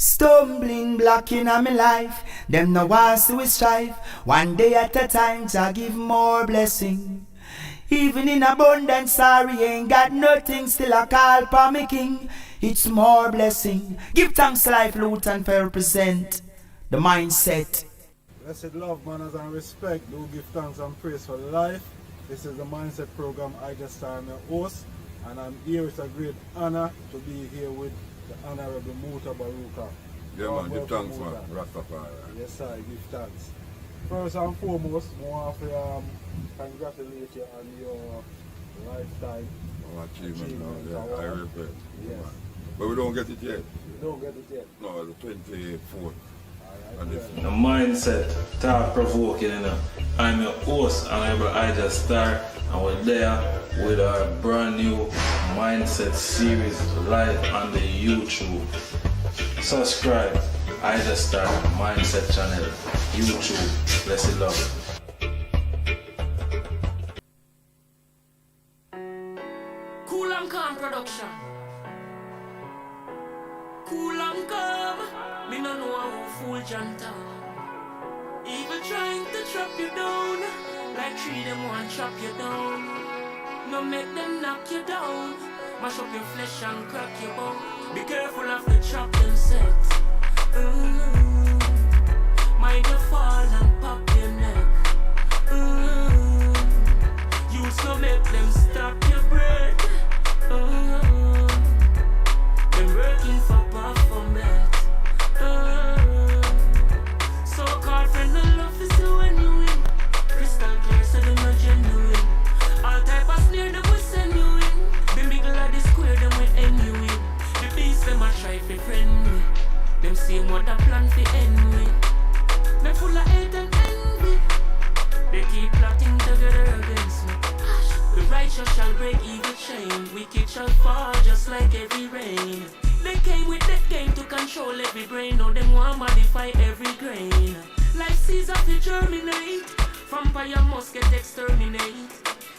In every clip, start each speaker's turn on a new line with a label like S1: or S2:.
S1: Stumbling block in my life, them no want to strive. One day at a time, Jah give more blessing. Even in abundance, sorry, ain't got nothing, still I call for me king. It's more blessing. Give thanks to life, loot and fair represent the mindset.
S2: Blessed love, manners and respect. Do give thanks and praise for life. This is the mindset program. IjahStars, I'm your host, and I'm here. It's a great honor to be here with the Honorable Muta Baruka.
S3: Yeah, man, give thanks, man. Rastafari.
S2: Yes, sir, give thanks. First and foremost, I want to congratulate you on your lifetime
S3: Achievement now, yeah, I regret.
S2: Yes.
S3: But we don't get it yet.
S2: You don't get it yet?
S3: No, the 24th.
S4: The mindset, thought provoking, you know. I'm your host, Honorable IjahStars, and we're there with our brand new mindset series live on the YouTube. Subscribe, IjahStars Mindset channel, YouTube. Blessed love.
S5: Cool and calm production. Cool and calm. Me no know how fuljoy town. Evil trying to trap you down. Like three them want trap you down. No make them knock you down. Mash up your flesh and crack your bone. Be careful of the trap them set. Mind you fall and pop your neck. Youths no make them stop your breath. Them working for performance. So-called friend no love is you when you win. Crystal clear so them no genuine. All type of snare them will send you in. The middle of the square them will end you in. The beast them a try fi friend me. Them same what a plan fi end with. Me full of hate and envy. They keep plotting together against me. The righteous shall break evil chain. Wicked shall fall just like heavy rain. They came with that game to control every brain. Now them want modify every grain. Life seeds have to germinate. Vampire must get exterminate.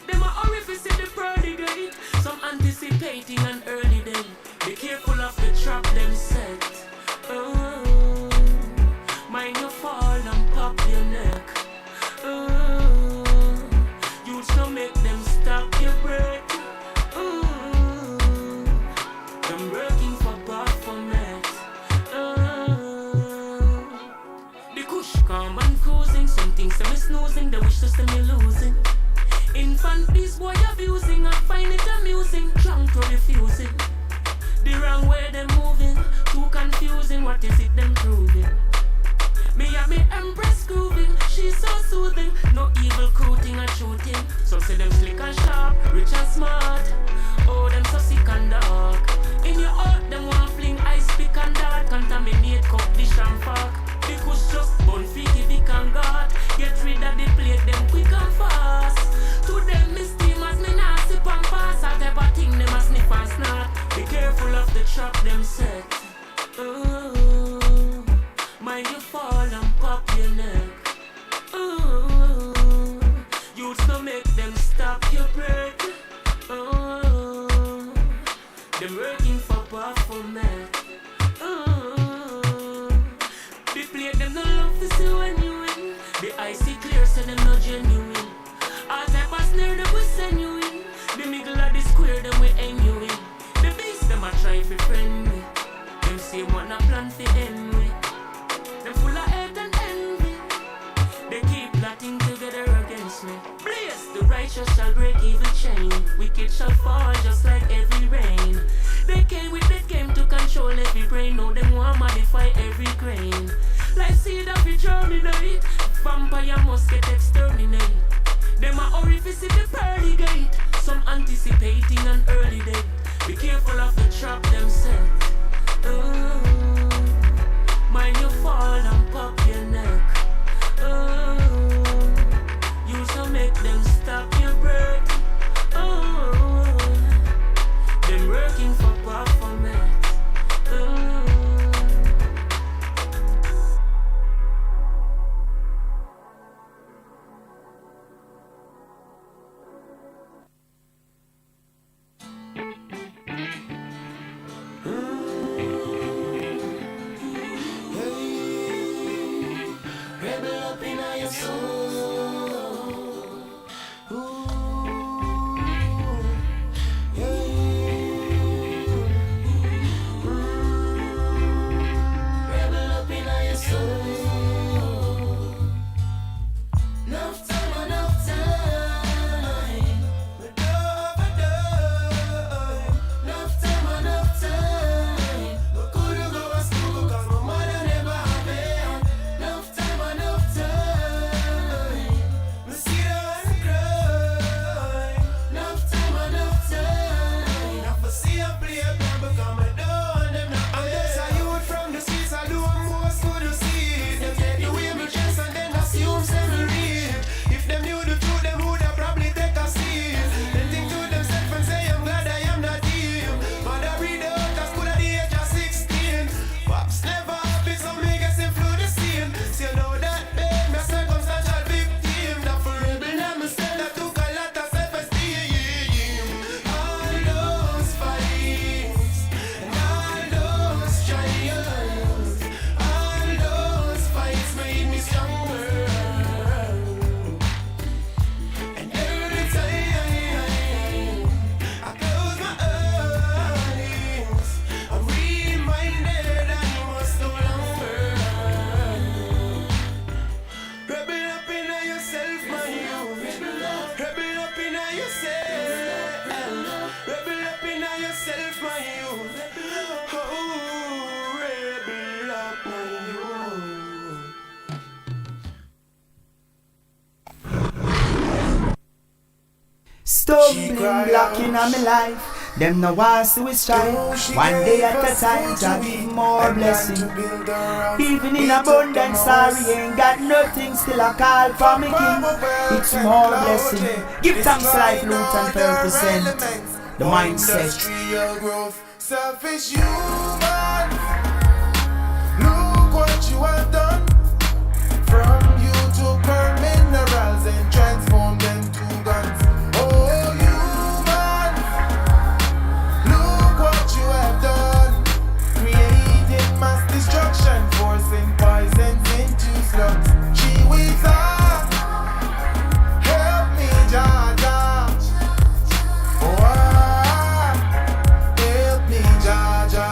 S5: Them are orifice in the pearly gate. Some anticipating an early day. Be careful of the trap them set. Mind you fall and pop your neck. Youths no make them stop your breath. Them working for performance. The kush calm and cruising. Some things them is snoozing. They wish to see me losing. Infant these boy abusing. I find it amusing. Drunk to refusing. The wrong way them moving. Too confusing. What is it them proving? Me and me empress grooving. She's so soothing. No evil cooting and shooting. Some say them slick and sharp, rich and smart. Oh, them so sick and dark. In your heart, them want fling ice pick and dart. Contaminate cup, dish and fork. The kush just bun freaky dick and god. Get rid of the plate, them quick and fast. To them me steam as me not sip and pass. All type of thing them a sniff and snort. Be careful of the trap them set. Mind you fall and pop your neck. Youths no make them stop your breath. Them working for performance. The play them no love to see when you win. The icy clear so them no genuine. All type of snare them will send you in. The middle of the square them will end you in. The beast them a try fi friend me. Them same one a plan fi end me. Them full of hate and envy. They keep plotting together against me. Blaze, the righteous shall break evil chain. Wicked shall fall just like heavy rain. They came with that game to control every brain. Now them want modify every grain. Life seed of it germinate. Vampire must get exterminate. Them are orifice in the pearly gate. Some anticipating an early day. Be careful of the trap them set. Mind you fall and pop your neck. You shall make them stop your breath. Them working for performance. your soul. Rebel up in your soul. Enough time, enough time. But enough time, enough time. But couldn't go to school 'cause my mother never had me. Enough time, enough time. Me see her and cry. Enough time, enough time. Now for see her play a game because I don't want them to play. I'm just a youth from the streets. I do most good to see. Them take the way me dress and then assume say me real. If them knew the truth, them would have probably take a seat. Then think to themselves and say, I'm glad I am not him. Mother read the out at school at the age of 16. Pops never happy, so me guess him flew the scene. So you know that bad, me a circumstantial victim. That for rebel, now me said that took a lot of self-esteem. All those fights, and all those trials, all those fights made me stronger. And every time I close my eyes, I'm reminded I must no longer rebel up in yourself, my youth. Rebel up in yourself. Rebel up in yourself, my youth. Oh, rebel up, my youth.
S1: Stumbling block in my life. Them no want to strive. One day at a time, Jah give more blessing. Even in abundance, sorry, ain't got nothing. Still I call for me king. It's more blessing. Give thanks, life, loot and purpose. The mindset.
S6: Growth, selfish human. Look what you have done. From you took her minerals and transformed them to guns. Oh, human. Look what you have done. Creating mass destruction, forcing poisons into slums. Chibuzo, help me, Jaja. Oh, help me, Jaja.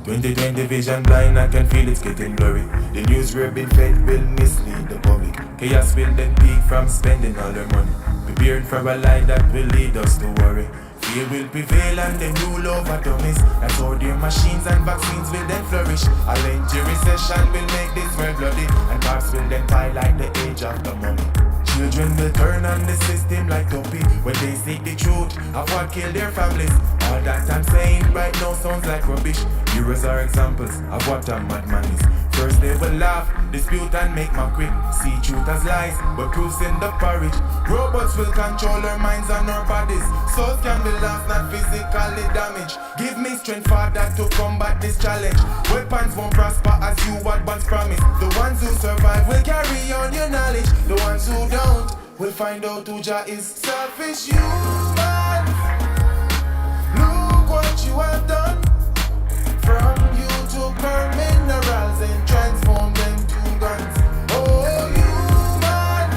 S6: 2020 vision blind, I can feel it's getting blurry. The news we're being fed will mislead the public. Chaos will then peak from spending all their money. Preparing for a lie that will lead us to worry. Fear will prevail and then rule over dummies. That's how their machines and vaccines will then flourish. A lengthy recession will make this world bloody, and cops will then die like the age of the mummy. Children will turn on the system like Tuppy when they seek the truth of what killed their families. All that I'm saying right now sounds like rubbish. Heroes are examples of what a madman is. First they will laugh, dispute and make mockery. See truth as lies, but proofs in the porridge. Robots will control our minds and our bodies. Souls can be lost, not physically damaged. Give me strength, Father, to combat this challenge. Weapons won't prosper as you had once promised. The ones who survive will carry on your knowledge. The ones who don't will find out who Jah is. Selfish human. Look what you have done. From you took her minerals and transformed them to guns. Oh, human.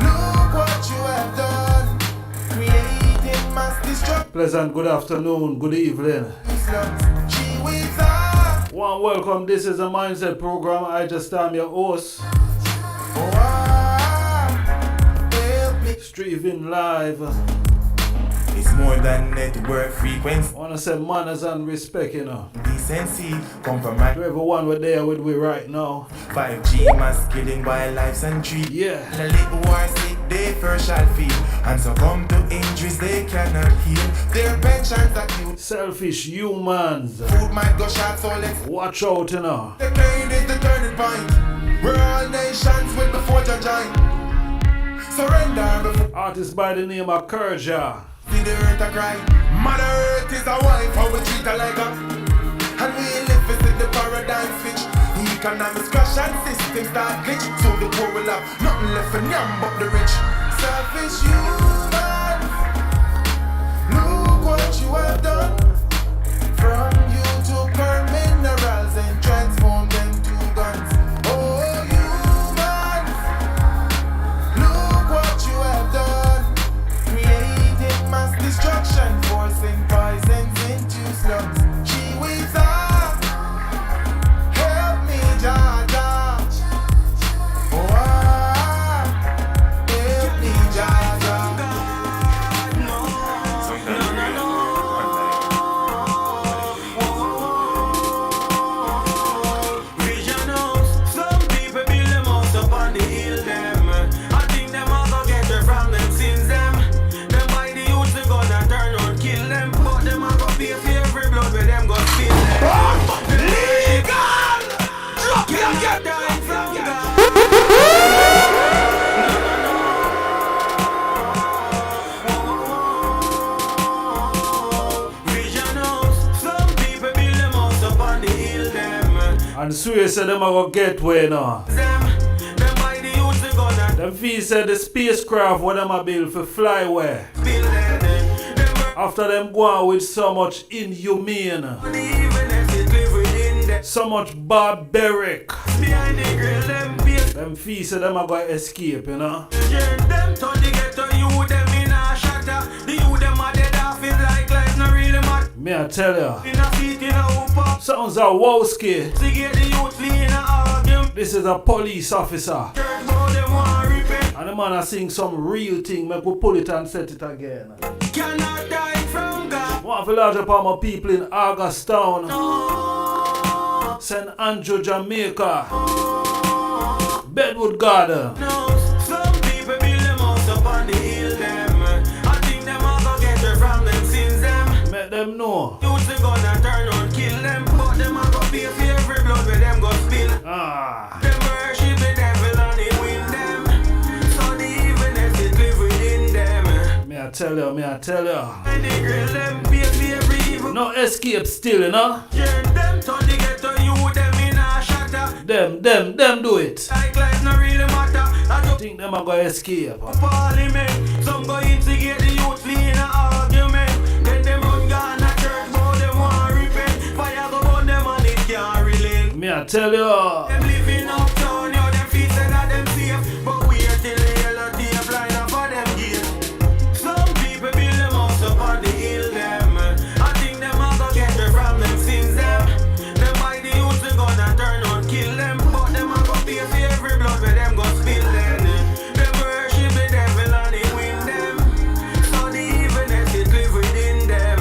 S6: Look what you have done. Creating mass destruction.
S2: Pleasant good afternoon, good evening.
S6: Chibuzo.
S2: One welcome, this is a Mindset program. IjahStars, your host.
S6: Oh, help me.
S2: Streaming live.
S6: It's more than network frequency.
S2: I wanna say manners and respect, you know.
S6: Decency come from my
S2: To everyone we're there with we right now.
S6: 5G mass killing wildlife and trees.
S2: Yeah.
S6: The little war sick they first shall feel, and succumb to injuries they cannot heal. Their pensions acute.
S2: Selfish humans.
S6: Food might go short, so let's
S2: Watch out, you know.
S6: the pain is the turning point. Where all nations will before the join. Surrender before
S2: Artist by the name of Kurja.
S6: see the earth a cry. Mother Earth is a wife, how we treat her like a. And we live to see the paradigm switch. The economics crash and system start glitch. So the poor will have nothing left for them but the rich. Selfish human. Look what you have done. From you took her minerals and transformed them to guns. Oh, human.
S4: And Sway said them are gonna get way now.
S5: Them by the youth they gonna
S4: Them fee said the spacecraft what them a build for fly where.
S5: build them.
S4: After them go on with so much inhumane,
S5: The evilness is live within them.
S4: so much barbaric.
S5: Behind the grill them build.
S4: Them fee said them are gonna escape, you know.
S5: Them turn the ghetto you them in a shatter. The you them are dead off it like life no really matter.
S4: Me I tell ya,
S5: In a feet in a hoop.
S4: sounds a wowski.
S5: To get the youth lean in a argument.
S4: This is a police officer.
S5: Church boy them want repent.
S4: And the man a sing some real thing, make we pull it and set it again.
S5: Cannot die from God.
S4: Want to large up all my people in Augustown,
S5: No.
S4: St. Andrew, Jamaica, Bedwood Garden.
S5: No. Some people build them house up on the hill them. I think them all go get it from them sins them.
S4: Make them know.
S5: Youths they gonna turn on kill them. But them all go pay for every blood where them go spill.
S4: Ah,
S5: Them worship the devil and it win them. So the evilness it live within them.
S4: me I tell you, me I tell you.
S5: And the grill them pay for every evil.
S4: No escape still, you know.
S5: Them turn the ghetto you them in a shatter.
S4: Them do it.
S5: Like life no really matter. I just
S4: Think them are gonna escape.
S5: parliament. Some go instigate the youth flee in an argument. Then them run gone a church, but them want repent. Fire go burn them and it can't relate.
S4: Me I tell you.
S5: Them living uptown, yo, them feet say that them safe. But we are till the yellow tape line up for them gate. Some people build them house up on the hill them. I think them all go get it from them sins them. Them by the youth they gonna turn on kill them. But them all go pay for every blood where them go spill then. Them worship the devil and it win them. So the evilness it live within them.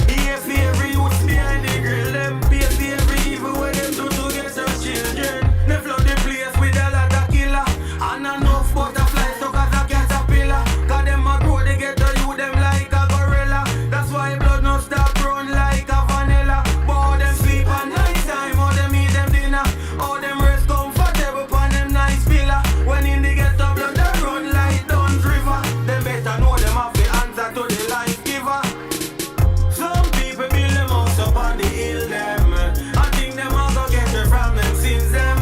S5: Here for every youth behind the grill them. Pay for every evil where them do to get some children. They flood the place with a lot of killer. And enough butterflies stuck as a caterpillar. Cause them a grow they get to you them like a gorilla. That's why blood no stop run like a vanilla. But all them sleep at night time, all them eat them dinner. All them rest comfortable on them nice villa. When in the ghetto blood they run like Dunn's River. Them better know them have the answer to the life giver. Some people build them house up on the hill them. I think them all go get it from them sins them.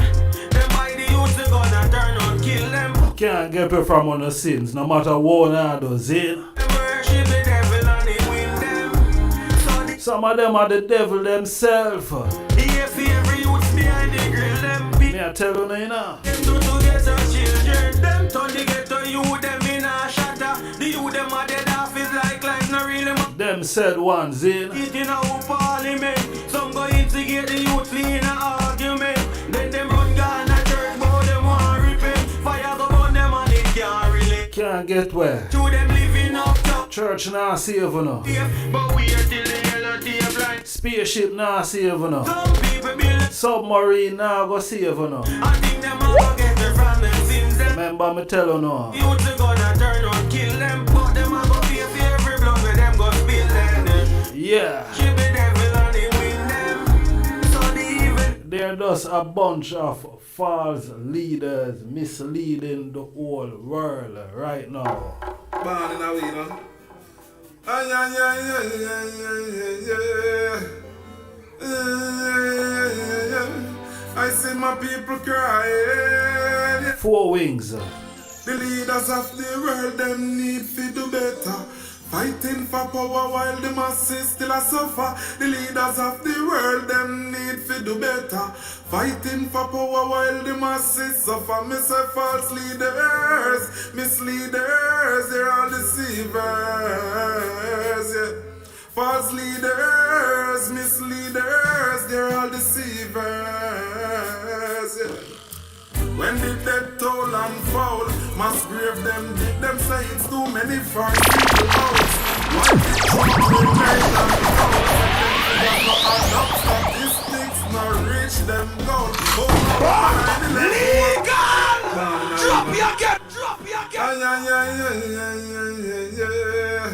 S5: Them by the youth they gonna turn on kill them.
S4: Can't get you from on the sins, no matter what I do, see?
S5: Them worship the devil and it win them. So the
S4: Some of them are the devil themselves.
S5: here for every youth behind the grill them.
S4: Me I tell you now, you know.
S5: Them do to get some children. Them turn the ghetto you them in a shatter. The you them are dead off it like life no really matter.
S4: Them said ones, see?
S5: It in a parliament. Some go instigate the youth flee in an argument. Then them run gone a church, but them want repent. Fire go burn them and it can't relate.
S4: Can't get where.
S5: To them living up top.
S4: Church nah save you no.
S5: But we are till the yellow tape line.
S4: Spaceship nah save you no.
S5: Some people build.
S4: Submarine nah go save you no.
S5: I think them all go get it from them sins them.
S4: Remember me tell you no.
S5: Youths are gonna turn on kill them. But them all go pay for every blood where them go spill then.
S4: Yeah.
S5: Ship the devil and they win them. So the evil.
S4: They're just a bunch of false leaders misleading the whole world right now.
S2: Born in a way, no? Ay, ay, ay, ay, ay, ay, ay, ay. I see my people crying.
S4: 4 Wings.
S2: The leaders of the world, them need to do better. Fighting for power while the masses still a suffer. The leaders of the world, them need to do better. Fighting for power while the masses suffer. Me say false leaders, misleaders, they're all deceivers, yeah. False leaders, misleaders, they're all deceivers, yeah. When the dead toll and foul, mass grave them dig them say it's too many for people out. Why did trouble remain and foul? Them no add up statistics, nor reach them goal.
S5: Legal! Drop your cap! Drop your cap!
S2: Ay, ay, ay, ay, ay, ay, ay.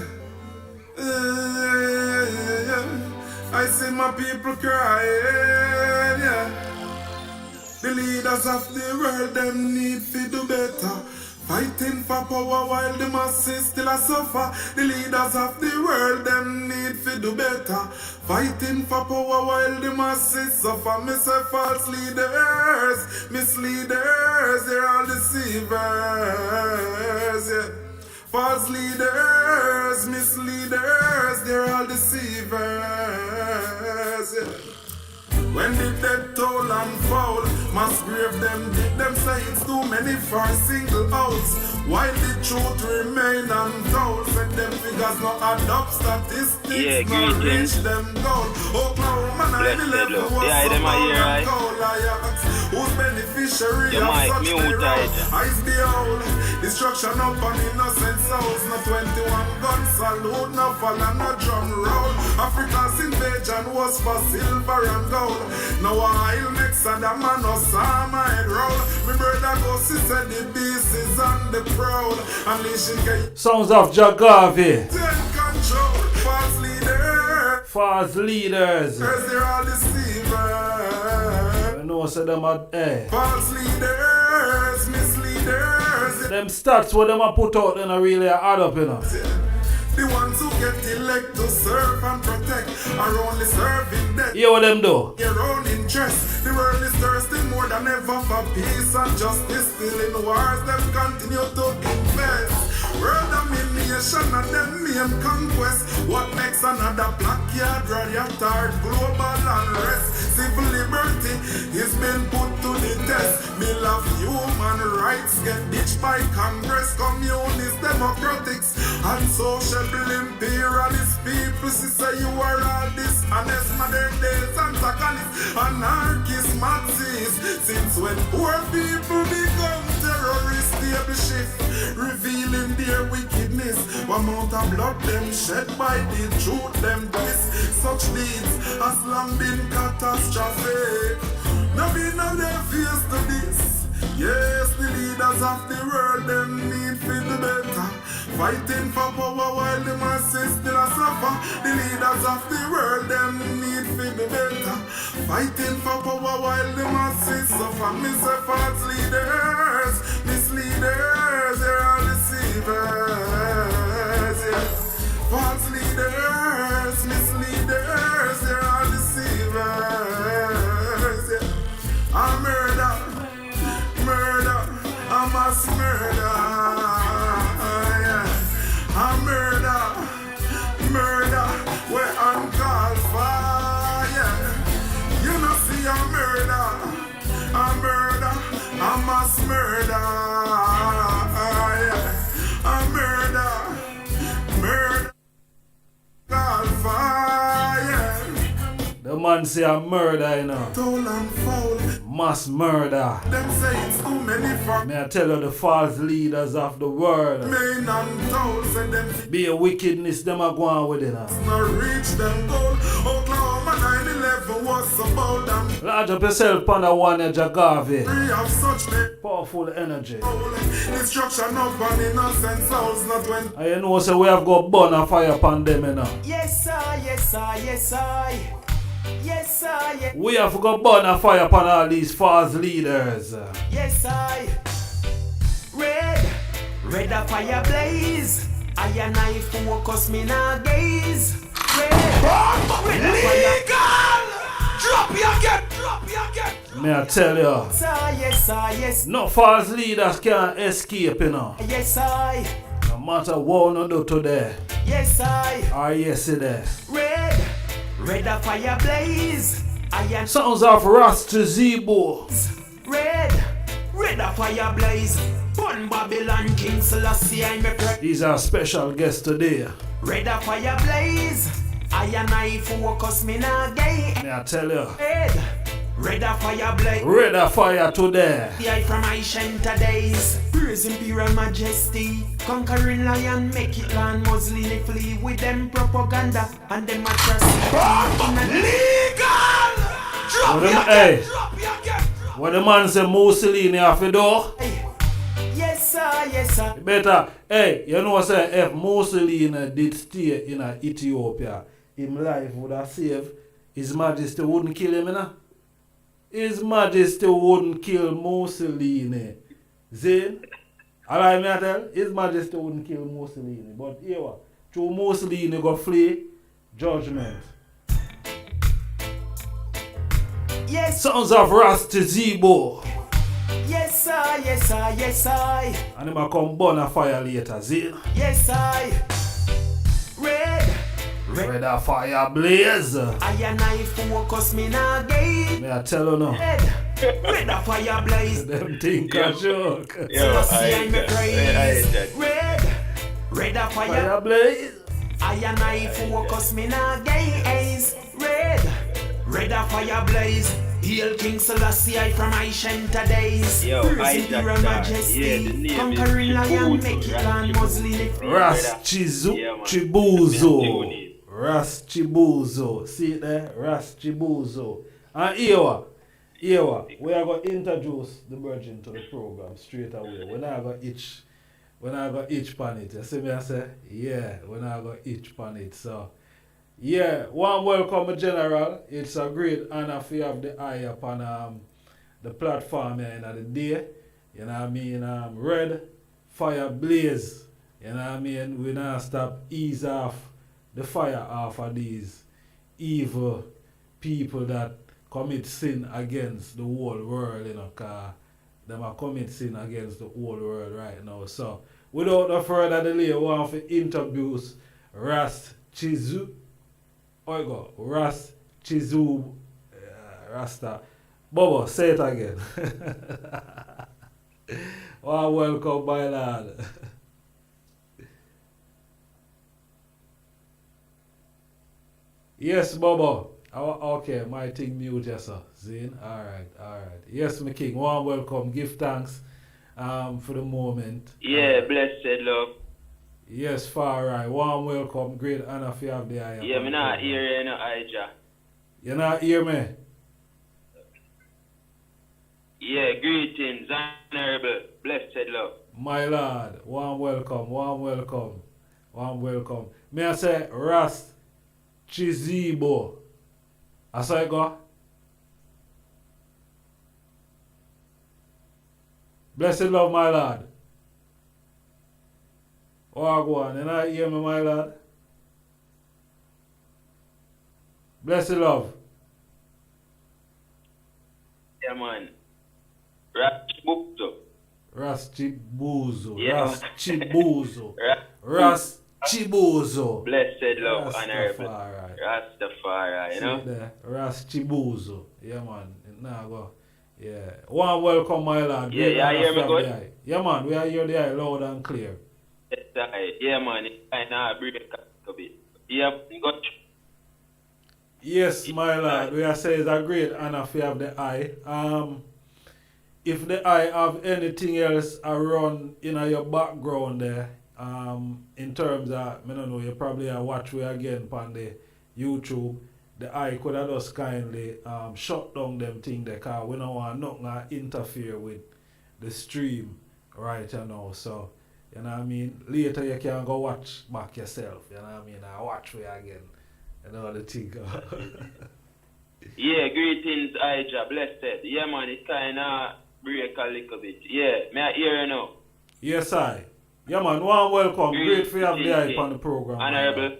S2: I see my people crying, yeah. The leaders of the world, them need to do better.
S7: Fighting for power while the masses still a suffer. The leaders of the world, them need to do better. Fighting for power while the masses suffer. Me say false leaders, misleaders, they're all deceivers. Yeah. False leaders, misleaders, they're all deceivers. Yeah. When the dead toll and foul, mass grave them did them say it's too many for a single house. While the truth remain untold, said them figures not add up statistics,
S8: yeah,
S7: not reach them goal. Oklahoma 9/11 was so bold and cold. I ask, whose beneficiary of such terror? Eyes behold, destruction of an innocent souls. No 21 gun salute, no fall and no drum roll. Africa's invasion was for silver and gold. Now I'll next and a man Osama head roll. My brother goes, he said the beast is on the prowl. Unleashing
S4: Sounds of Jagavi.
S7: control. False leaders.
S4: False leaders.
S7: They're all deceivers.
S4: You know, say them are,
S7: False leaders, misleaders.
S4: them stats what them a put out, they not really add up, you know.
S7: The ones who get elected to serve and protect are only serving death.
S4: Hear what them do?
S7: Your own interest. The world is thirsty more than ever for peace and justice. Still in wars, them continue to invest. World domination and them main conquest. What next? Another backyard riot or global unrest. Civil liberty is been put to the test. Bill of human rights get ditched by Congress. Communist democratics and social imperialist people. Say you are all dishonest, modern days antagonists, anarchists, Nazis. Since when poor people become terrorists, stable shift, revealing their wickedness. One amount of blood them shed by the truth them twist. Such deeds has long been catastrophic. No be no their fears to this. Yes, the leaders of the world them need for the better. Fighting for power while the masses still a suffer. The leaders of the world them need for the better. Fighting for power while the masses suffer. Me say false leaders, misleaders, they're all deceivers. Yes. False leaders, misleaders, they're all deceivers. Yes. A murder, murder, a mass murder. A murder, murder, we're uncalled for, yeah. You know see a murder, a mass murder, yeah. A murder, murder, called for, yeah.
S4: The man say a murder, you know.
S7: Toll and foul.
S4: Mass murder.
S7: Them say it's too many for
S4: May I tell you the false leaders of the world.
S7: main and toll. Say them
S4: Be a wickedness, them are going with it now.
S7: not reach them goal. Oklahoma 9/11 was so bold and
S4: Large up yourself on the one edge of Garvey.
S7: free of such
S4: Powerful energy.
S7: destruction of an innocent souls, not when
S4: And you know, so we have got burn a fire upon them, you know.
S1: Yes, I, yes, I, yes, I. Yes, I, yes,
S4: We have got burn a fire upon all these false leaders.
S1: yes, I. Red a fire blaze. I and I focus me now gaze. Red a fire.
S7: drop you again.
S4: May I tell you,
S1: Yes, I, yes, I, yes,
S4: no false leaders can escape, you know.
S1: yes, I.
S4: No matter what you do today
S1: Yes, I.
S4: or yesterday.
S1: Red a fire blaze. I and
S4: Sounds of Rasta Zebo.
S1: red a fire blaze. Pun Babylon King Selassie I me pray.
S4: These are special guests today.
S1: Red a fire blaze. I and I focus me now gay.
S4: May I tell you,
S1: Red a fire blaze.
S4: red a fire today.
S1: The eye from I Shanta days. Praise Imperial Majesty. Conquering lion, make it land Muslim flee with them propaganda and them atrocity.
S7: Legal.
S4: When the man say Mussolini have to do,
S1: Yes sir, yes sir.
S4: better, you know say if Mussolini did stay in Ethiopia, his life would have saved. His Majesty wouldn't kill him, you know? His Majesty wouldn't kill Mussolini. Zane?
S8: Alright, me I tell, His Majesty wouldn't kill Mussolini, but here what? Through Mussolini go flee judgment.
S1: Yes,
S8: Sons of Rasta Zebo.
S1: yes, I, yes, I, yes, I,
S8: And him a come burn a fire later, see?
S1: yes, I. Red,
S8: Red a fire blaze.
S1: I and I focus me now gay.
S8: Me I tell you now.
S1: Red a fire blaze.
S8: Them think a joke.
S1: Yo, I me praise. Red a
S8: Fire
S1: fire.
S8: blaze.
S1: I and I focus me now gay. Red a fire blaze. Hail King Selassie I from ancient days.
S9: Yo,
S1: Praise Imperial
S9: IjahStars.
S1: Majesty.
S9: Yeah, the name
S1: Conquering
S9: is
S1: lion,
S9: Chibuzo,
S1: make it
S9: right?
S1: land Muslim.
S8: Chibuzo. Ras Chibuzo. See it there? Ras Chibuzo. And here, we are going to introduce the virgin to the program straight away. When I go itch pan it. You see me I say? Yeah, when I go itch pan it. So, yeah, warm welcome, General. It's a great honor for you have the eye upon the platform here in the day. You know what I mean? Red fire blaze. You know what I mean? We now stop ease off the fire off of these evil people that commit sin against the whole world, you know, cause them are commit sin against the whole world right now. So without no further delay, we want to introduce Ras Chizu. Oh go, Ras Chizu Rasta. Bobo, say it again. Well, welcome, my lad. Yes, Bobo. Okay, my thing mute, yes, sir. Zin? Alright. Yes, my king. Warm welcome. Give thanks for the moment.
S9: Yeah, blessed love.
S8: Yes, far right. Warm welcome. Great honor for you have the eye.
S9: Yeah, me not hear you, no, Ija.
S8: You not hear me?
S9: Yeah, greetings, honorable, blessed love.
S8: My lord, warm welcome. May I say Rast Chizibo. I say go. Blessed love, my lord. Oh, go on. You not hear me, my lord? Blessed love.
S9: Yeah, man.
S8: Chibuzo.
S9: Yeah.
S8: Chibuzo.
S9: Blessed love, honorable.
S8: Rastafari.
S9: Rastafari, you know?
S8: See there? Chibuzo. Yeah, man. Now go. Yeah. One welcome, my lord.
S9: Yeah, you hear me good?
S8: Yeah, man. We are hear the eye loud and clear.
S9: Yeah, man. I now break a bit. Yeah, good.
S8: Yes, my lord. We are saying it's a great honor if you have the eye. If the eye have anything else around in your background there, in terms of, I don't know, you probably watch we again on the YouTube, the eye could have just kindly shut down them things there, because we don't want nothing to interfere with the stream right now. So, you know what I mean? Later you can go watch back yourself, you know what I mean? I watch we again, you know the thing.
S9: Yeah, greetings, Ija, blessed. Yeah, man, it kind of break a little bit. Yeah, may I hear you now?
S8: Yes, I. Yeah, man, warm welcome. Great for you have the eye on the program.
S9: Honorable.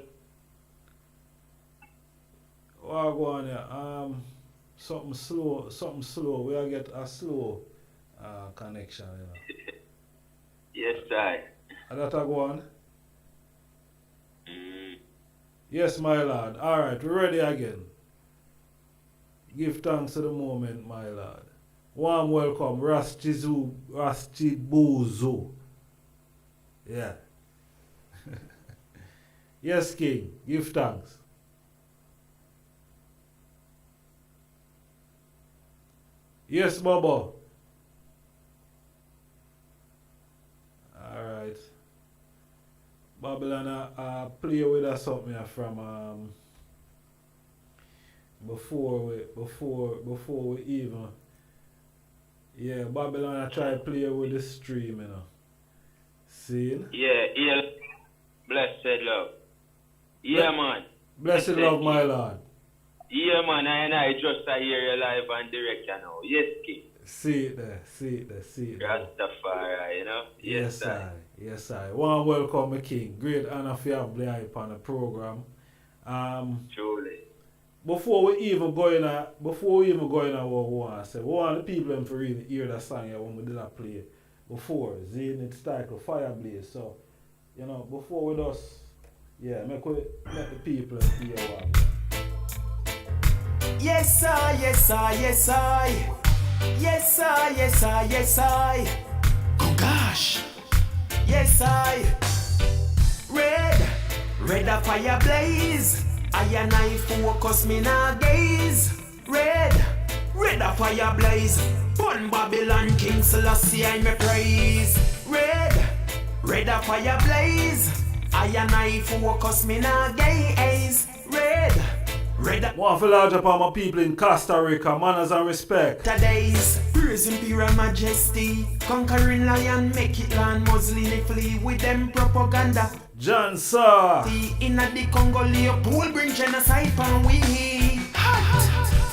S8: What go on here? Something slow. We'll get a slow connection, you know.
S9: Yes, I.
S8: That go on? Yes, my lord. Alright, we're ready again. Give thanks to the moment, my lord. Warm welcome, Chibuzo. Yeah. Yes, King. Give thanks. Yes, Bobo. Alright. Babylon play with us something from before we even. Yeah, Babylon try to play with the stream, you know. See?
S9: Yeah, blessed love. Yeah, man.
S8: Blessed love, my lord.
S9: Yeah, man, I just hear you live and direct, you know. Yes, King.
S8: See it there, see it there, see it there.
S9: Rastafari, you know.
S8: Yes, I. Yes, I. One welcome, my king. Great honor for you to be on the program.
S9: Truly.
S8: Before we even go in what we want to say, we want the people to really hear that song when we did not play before. Zane, it's titled Fire Blaze. So, you know, before we just, make the people hear what.
S1: Yes, I, yes, I, yes, I. Yes, I, yes, I, yes, I. Oh gosh. Yes, I. Red a fire blaze. I and I focus me na gaze. Red a fire blaze. Bun Babylon King Selassie I me praise. Red a fire blaze. I and I focus me na gaze. Red a
S8: One for large up on my people in Costa Rica, manners and respect.
S1: Today's praise imperial majesty. Conquering lion, make it land Muslim flee with them propaganda.
S8: John Sir.
S1: In a the Congo Leopold bring genocide pan we.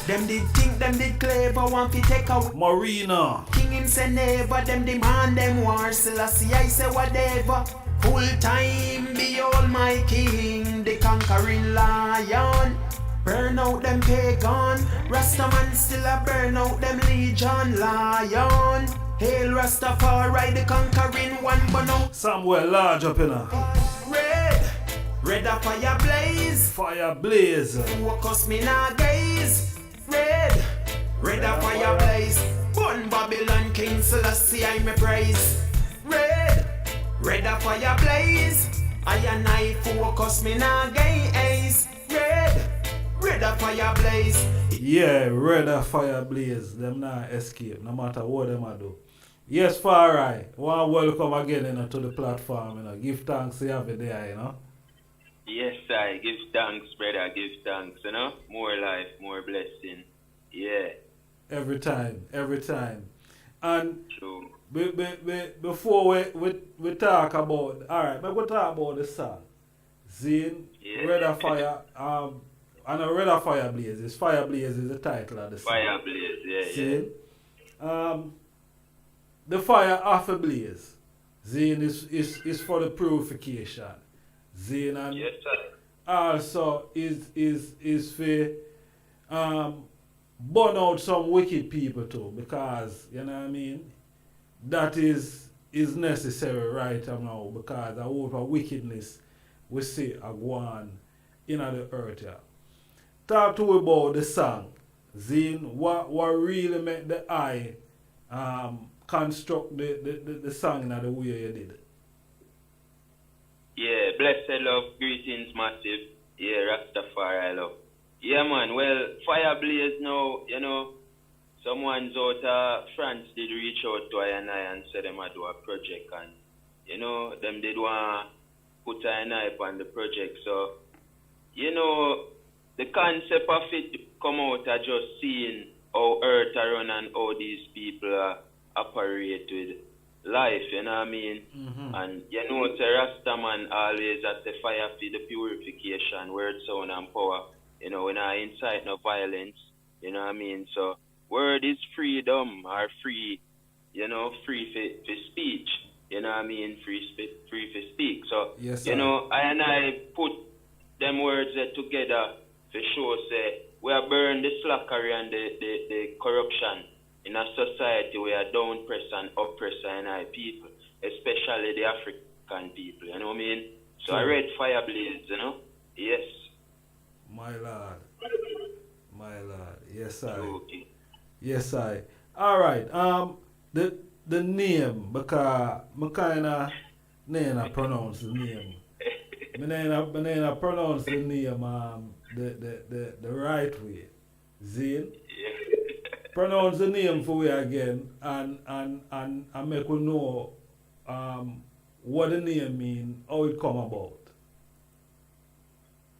S1: Them did think them did clever want to take out
S8: Marina.
S1: King him say never, them demand them war. Selassie I say whatever. Full time be all my king, the conquering lion. Burn out them pagan, Rastaman still a burn out them legion lion. Hail Rastafari, the conquering one, but no.
S8: Somewhere large up in a
S1: Red a fire blaze.
S8: Fire blaze.
S1: Focus me na gaze. Red a fire blaze. Bun Babylon King Selassie I me praise. Red a fire blaze. I and I focus me na gaze. Red a fire blaze.
S8: Yeah, red a fire blaze. Them not escape, no matter what them a do. Yes, Farai. One welcome again to the platform. Give thanks to have it there,
S9: Yes, I give thanks, brother. Give thanks, More life, more blessing. Yeah.
S8: Every time. And
S9: True.
S8: before we talk about, alright, we're going to talk about the song. Zane,
S9: Yeah.
S8: Red a Fire, and a Red a Fire Blaze. Fire Blaze is the title of the song.
S9: Fire blaze, yeah.
S8: The fire off a blaze. Zane is for the purification. Zane and
S9: Yes, sir.
S8: also is for burn out some wicked people too, because you know what I mean, that is necessary right now, because a whole of wickedness we see a go on in the earth here. Talk to me about the song, Zane. What really made the eye construct the song in the way you did?
S9: Yeah, blessed love, greetings, massive. Yeah, Rastafari love. Yeah, man, well, Fire Blaze now, someone's out of France did reach out to I and said them to do a project, and, them did want to put I on the project. So, the concept of it come out of just seeing how earth run and how these people operate with life, you know what I mean?
S8: Mm-hmm.
S9: And it's a Rastaman always at the fire for the purification, word, sound, and power. We're not incite no violence, you know what I mean? So, word is freedom, or free, free for speech, you know what I mean? Free for speak. So,
S8: yes,
S9: I put them words together for sure, say, we are burn the slackery and the corruption in a society where don't press and oppress and people, especially the African people, you know what I mean? So I read Fire Blaze, Yes.
S8: My Lord. Yes, I.
S9: Okay.
S8: Yes, I. Alright, the name, because I kinda pronounce the name. I pronounce the name the right way. Zane. Pronounce the name for me again and make you know what the name mean, how it come about.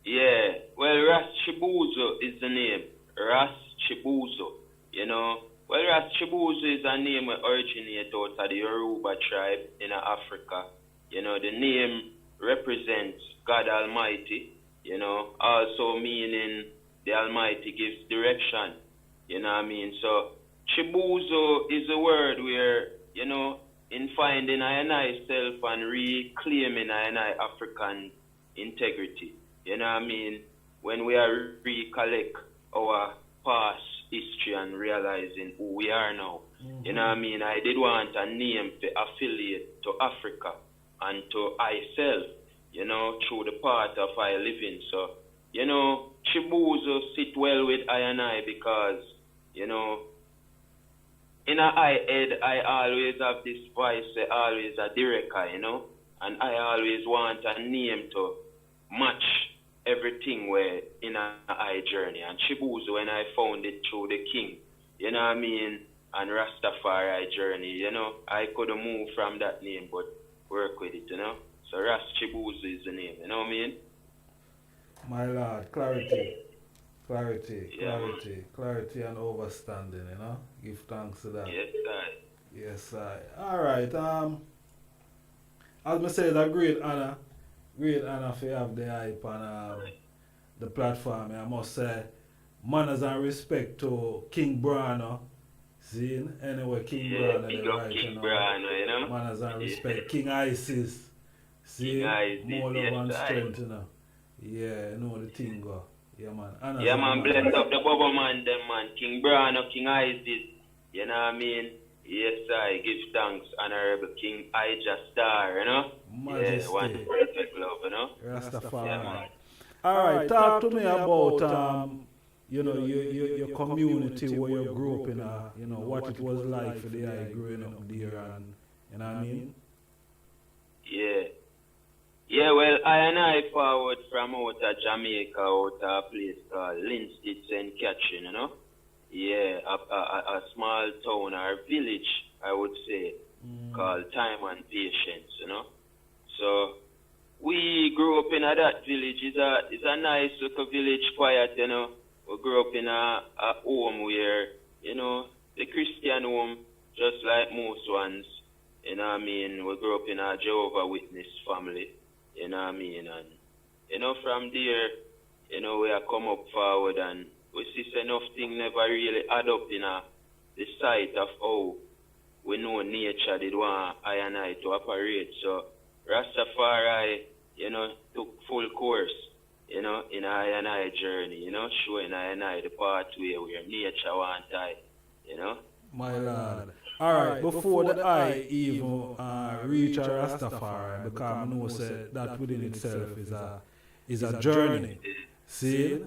S9: Yeah, well, Chibuzo is the name. Chibuzo, Well, Chibuzo is a name that originates out of the Yoruba tribe in Africa. The name represents God Almighty, also meaning the Almighty gives direction. You know what I mean? So Chibuzo is a word where, you know, in finding I and I self and reclaiming I and I African integrity. You know what I mean? When we are recollect our past history and realizing who we are now. You know what I mean? I did want a name to affiliate to Africa and to I self, you know, through the path of I living. So, you know, Chibuzo sit well with I and I because, you know, in I head, I always have this voice, always a director, you know, and I always want a name to match everything where in a I journey. And Chibuzo, when I found it through the King, you know what I mean, and Rastafari journey, you know, I could have moved from that name, but work with it, you know. So Chibuzo is the name, you know what I mean?
S8: My lord, clarity. Clarity,
S9: Yeah,
S8: clarity and overstanding, you know. Give thanks to that.
S9: yes, sir.
S8: Yes, I. Alright, as I say, it's a great honor for you have the hype on the platform. I must say, manners and respect to King Brano. See, anyway, King Brano,
S9: big
S8: they
S9: up
S8: right,
S9: King
S8: you know.
S9: Brano, you know.
S8: Manners and respect. King Isis. See,
S9: King Isis,
S8: more love
S9: yes,
S8: and
S9: aye.
S8: strength, you know. Yeah, you know the thing go. Yeah, man. Honors
S9: Yeah,
S8: and
S9: man,
S8: manners.
S9: bless up the Bubba man, them man. King Brano, King Isis, you know what I mean? Yes, I give thanks, Honorable King IjahStars, you know?
S8: Majesty.
S9: Yeah, one perfect love, you know?
S8: Rastafari.
S9: Yeah, man.
S8: Alright, talk to me about you know, your community where you grew up in, you know, what it was like for the eye growing up there, and you know what I mean?
S9: Yeah. Yeah, well, I and I forward from out of Jamaica, out of a place called Linstead, St. Catherine, you know? Yeah, a small town or village, I would say, called Time and Patience, you know? So, we grew up in that village. It's a nice little village, quiet, you know? We grew up in a home where, you know, the Christian home, just like most ones, you know what I mean? We grew up in a Jehovah Witness family. You know what I mean? And, you know, from there, you know, we have come up forward and we see enough things never really add up in the sight of how we know nature did want I and I to operate. So, Rastafari, you know, took full course, you know, in I and I journey, you know, showing I and I the pathway where nature want I, you know.
S8: My lord. Alright, before the eye even reach a Rastafari, because I know say that within itself is a journey. See?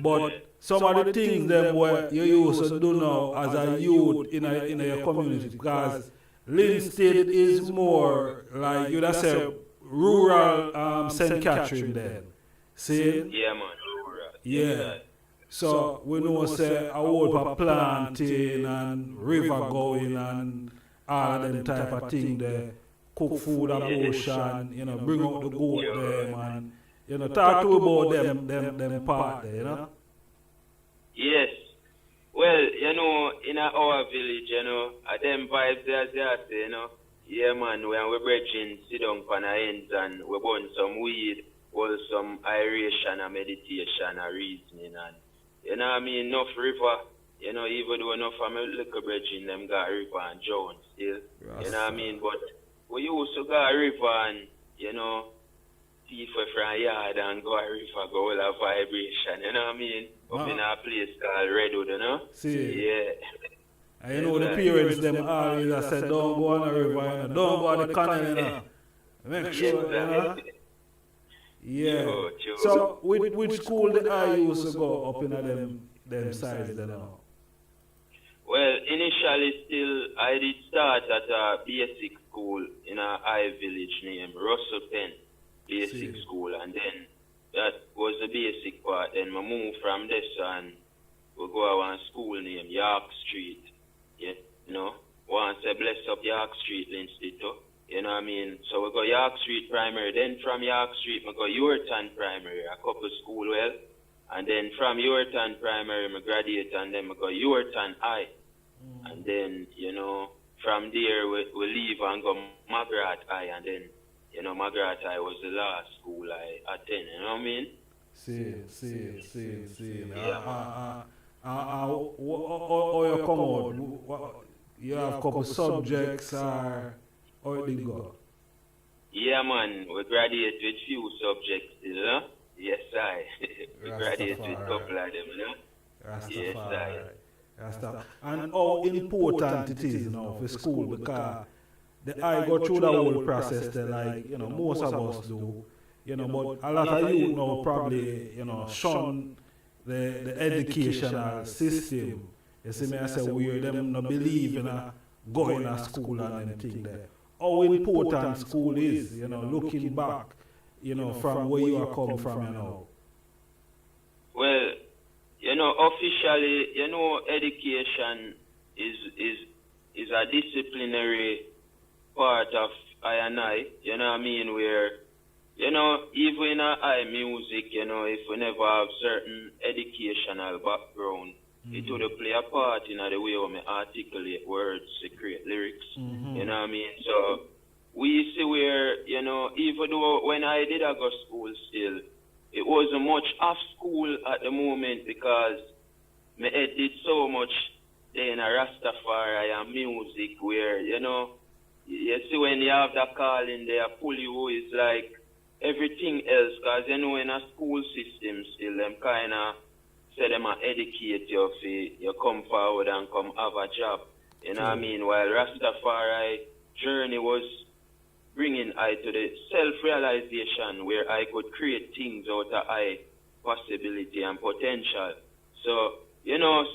S8: But some of the things them where you used to do now as a youth in your community, because Linstead is more like you'd say rural St. Catherine then. See?
S9: Yeah, man, rural.
S8: Yeah. So we know say a whole for planting and river going and all of them type of thing there. Cook food at ocean, you know, bring out the goat them and you know, talk to about them part there, you know?
S9: Yes. Well, you know, in our village, you know, them vibes as they say, you know. Yeah, man, when we're bridging, sit down on our ends and we burn some weed, or some aeration and meditation and reasoning and, you know what I mean, enough river, you know, even though enough of my little bridging, them got river and Jones still, you know what I mean, but we used to go a river and, you know, thief from yard and go a river, go all a vibration, you know what I mean? Up in a place called Redwood, you know?
S8: See?
S9: Yeah.
S8: And you know the parents them always said don't go on the river, you know, don't go on the canal, you know. Make sure, you know. Yeah.
S9: True.
S8: So which school did I used to go up in them sides then now?
S9: Well, initially still I did start at a basic school in a high village named Russell Penn Basic School, and then that was the basic part. Then we moved from this and we go to one school named York Street. Yeah, you know, once I bless up York Street Linstead too. You know what I mean? So we go York Street Primary, then from York Street we go Yorkton Primary, a couple school well. And then from Yorkton Primary we graduate and then we go Yorkton High. And then, you know, from there we leave and go Margaret High, and then, you know, Margaret High was the last school I attended, you know what I mean?
S8: See.
S9: Yeah,
S8: Or you come out, you have a couple subjects or how it did go?
S9: Yeah, man, we graduate with few subjects, you know? Yes, I. We graduate with couple of them, you know? Yes, I.
S8: Rastafari. And how important it is, for school, because I go through the whole process that, like, most of us do, but a lot of you now probably, shun the educational system. You see me, I say, where them not believe in going to school and them thing there. How important school is, looking back, from where you are come from,
S9: Well, officially, education is a disciplinary part of I, you know what I mean, where, even in our music, if we never have certain educational background, it would play a part in the way we articulate words, create lyrics, you know what I mean? So, we see where, even though when I did go school still, it wasn't much off school at the moment because my head did so much in a Rastafari and music where, you see when you have that calling there, pull you is like everything else because, in a school system still, them kind of say them educate you if you come forward and come have a job. You know what I mean? While Rastafari journey was bringing I to the self-realization where I could create things out of I possibility and potential. So,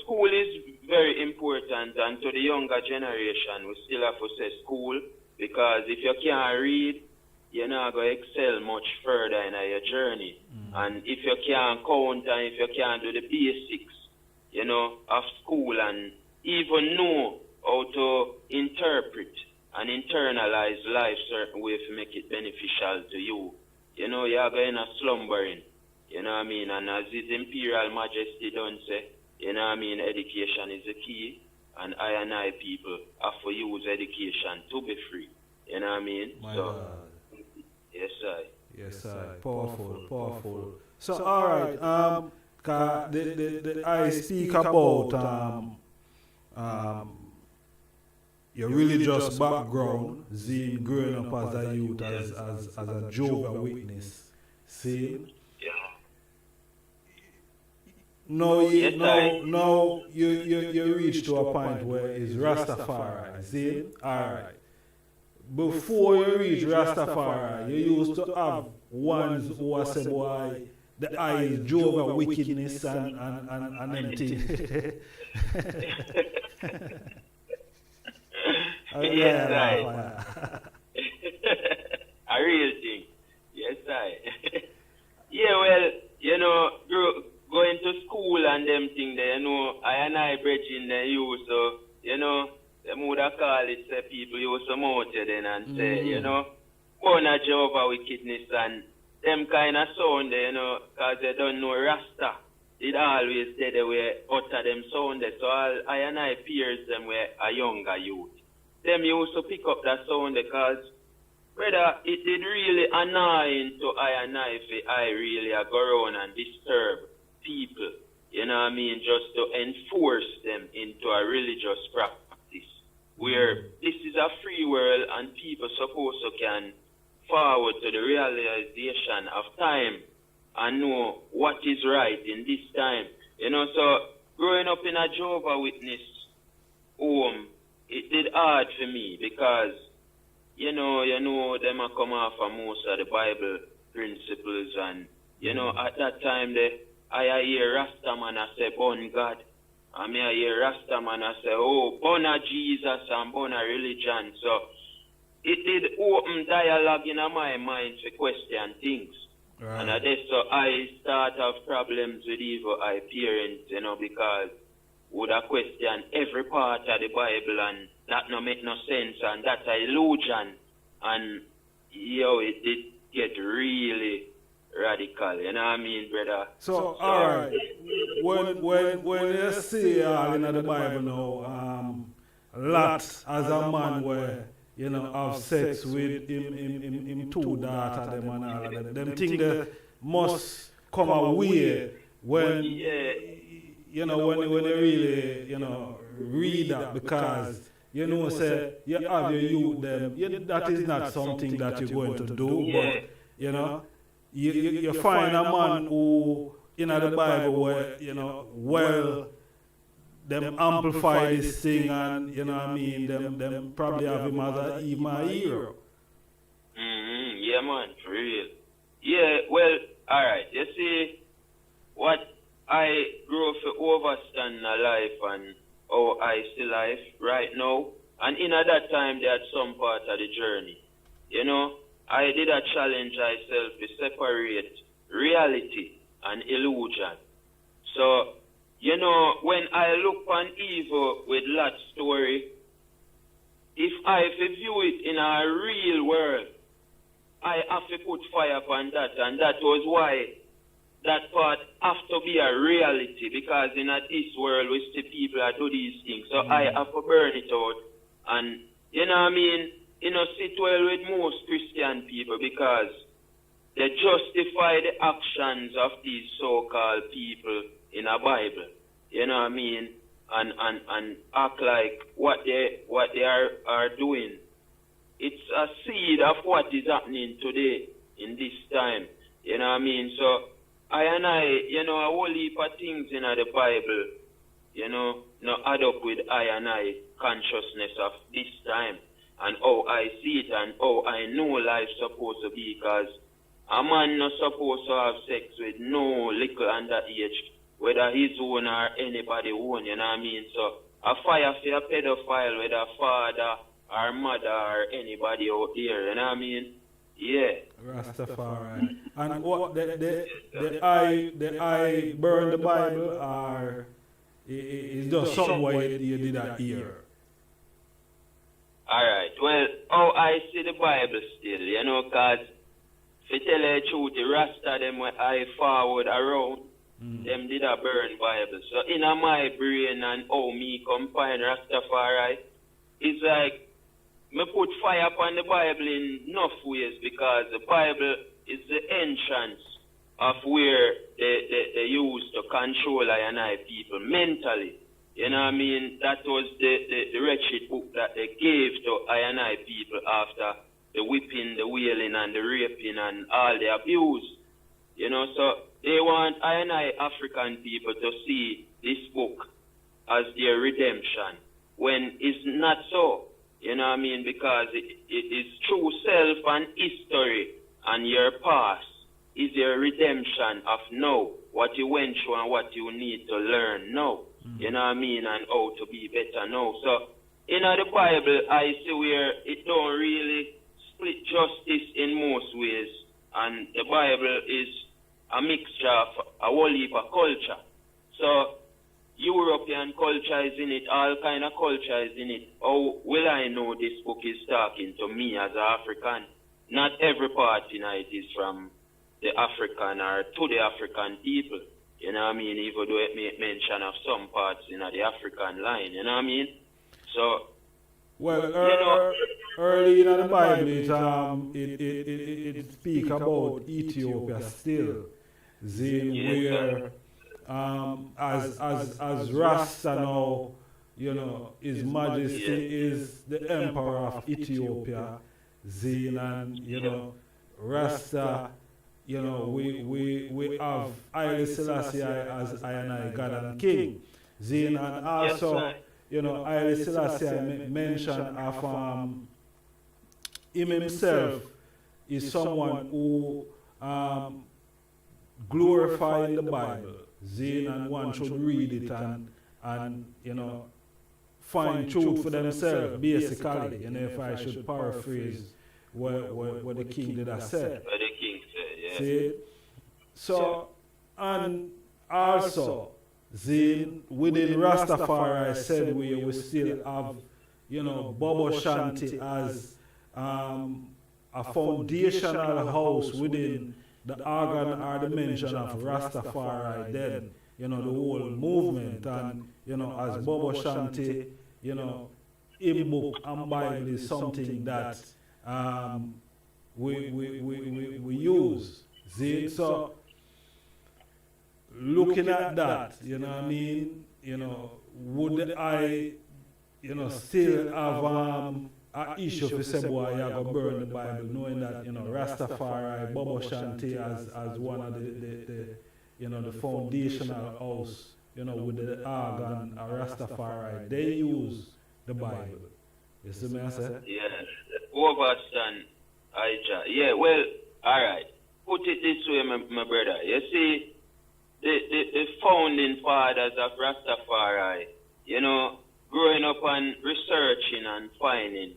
S9: school is very important, and to the younger generation, we still have to say school, because if you can't read, you're not going to excel much further in your journey. And if you can't count and if you can't do the basics, of school and even know how to interpret and internalize life certain way to make it beneficial to you. You're going to slumbering. You know what I mean? And as His Imperial Majesty done say, education is the key, and I people have to use education to be free. You know what I mean? Yes, I.
S8: Powerful. So, alright, I speak about your religious background, Zim growing up as a youth, as a Jehovah's Witness. See?
S9: Yeah.
S8: Now you reach to a point where it's Rastafari. See? Alright. Before you reach Rastafari, you used to have ones who are say, boy, the eye is Jehovah's wickedness and empty.
S9: Yes, I. A real thing. Yes, I. Yeah, well, going to school and them thing there, I bridging the you, so, them would have called it, say, people used to mout you then and say, born a Jehovah wickedness and them kind of sound there, because they don't know Rasta. It always say they were utter them sound there, so I peers them were a younger youth. Them used to pick up that sound because, brother, it did really annoying to if I really go around and disturb people, you know what I mean, just to enforce them into a religious practice where this is a free world and people supposed to can forward to the realization of time and know what is right in this time. So growing up in a Jehovah's Witness home, it did hard for me because, them a come off of most of the Bible principles and, at that time, I hear Rasta man I say, born God. I hear Rasta man I say, born a Jesus and born a religion. So it did open dialogue in my mind to question things. Right. And so I start have problems with evil eye parents, because would I question every part of the Bible and that no make no sense and that's an illusion. And it did get really radical, you know what I mean, brother?
S8: So alright. When you see in the Bible now, Lot as a man where have sex with him two daughters them and all of them. Them things they must come away when
S9: Yeah.
S8: when you really read that, because say you have your youth them. That is not something that you're going to do,
S9: Yeah.
S8: but you find a man who in the Bible where well them amplify this thing, and them probably have him as even a hero.
S9: Yeah, man, for real. Yeah, well, alright. You see, what I grew up to overstand in life and how I see life right now, and in at that time, they had some part of the journey. I did a challenge myself to separate reality and illusion. So, when I look on evil with Lot's story, if I view it in a real world, I have to put fire upon that, and that was why that part have to be a reality, because in this world we see people that do these things. So I have to burn it out, and sit well with most Christian people, because they justify the actions of these so-called people in a Bible. And act like what they are doing. It's a seed of what is happening today in this time. So I a whole heap of things in the Bible, no add up with I consciousness of this time and how I see it and how I know life's supposed to be, because a man not supposed to have sex with no little underage, whether his own or anybody own, So a fire for a pedophile, whether father or mother or anybody out there, Yeah.
S8: Rastafari. And what the I burn the Bible, or is just something why you did that here?
S9: Alright, well, how I see the Bible still, because to tell you the truth, the Rasta them when I forward around, them did a burn Bible. So in my brain and how me combine Rastafari, it's like me put fire upon the Bible in enough ways, because the Bible is the entrance of where they used to control I people mentally. That was the wretched book that they gave to I people after the whipping, the wailing, and the raping, and all the abuse. So they want I African people to see this book as their redemption, when it's not so. Because it is true self and history and your past is your redemption of now, what you went through and what you need to learn now. And how to be better now. So in the Bible, I see where it don't really split justice in most ways, and the Bible is a mixture of a whole heap of culture. So European culture is in it, all kind of culture is in it. How will I know this book is talking to me as an African? Not every part in it is from the African or to the African people. Even though it make mention of some parts in the African line, So,
S8: well, early in the Bible, it speak about Ethiopia still, where as Rasta now, His Majesty is the Emperor of Ethiopia, and Rasta. We have Haile Selassie as I God and King. And also, Haile Selassie mentioned of him himself is someone who glorified the Bible. And one should read it and find truth for themselves, basically, if I should paraphrase what the king did have said. See? So, and also, within Rastafari, I said we still have, Bobo Shanti as a foundational house within the organ or the mention of Rastafari, then, the whole movement, and, as Bobo Shanti, in book and Bible is something that we use. See? So looking at that, you know what I mean, you know, would I, you know, still have an issue for say, boy, you go burn the Bible, knowing that, you know, Rastafari, Bobo Shanti as one of the you know, the foundational house, you know, with the organ, Rastafari, they use the Bible. You see me, I say?
S9: Yes. Overstand, Ijah. Yeah, well, alright. Put it this way, my brother. You see, the founding fathers of Rastafari, you know, growing up and researching and finding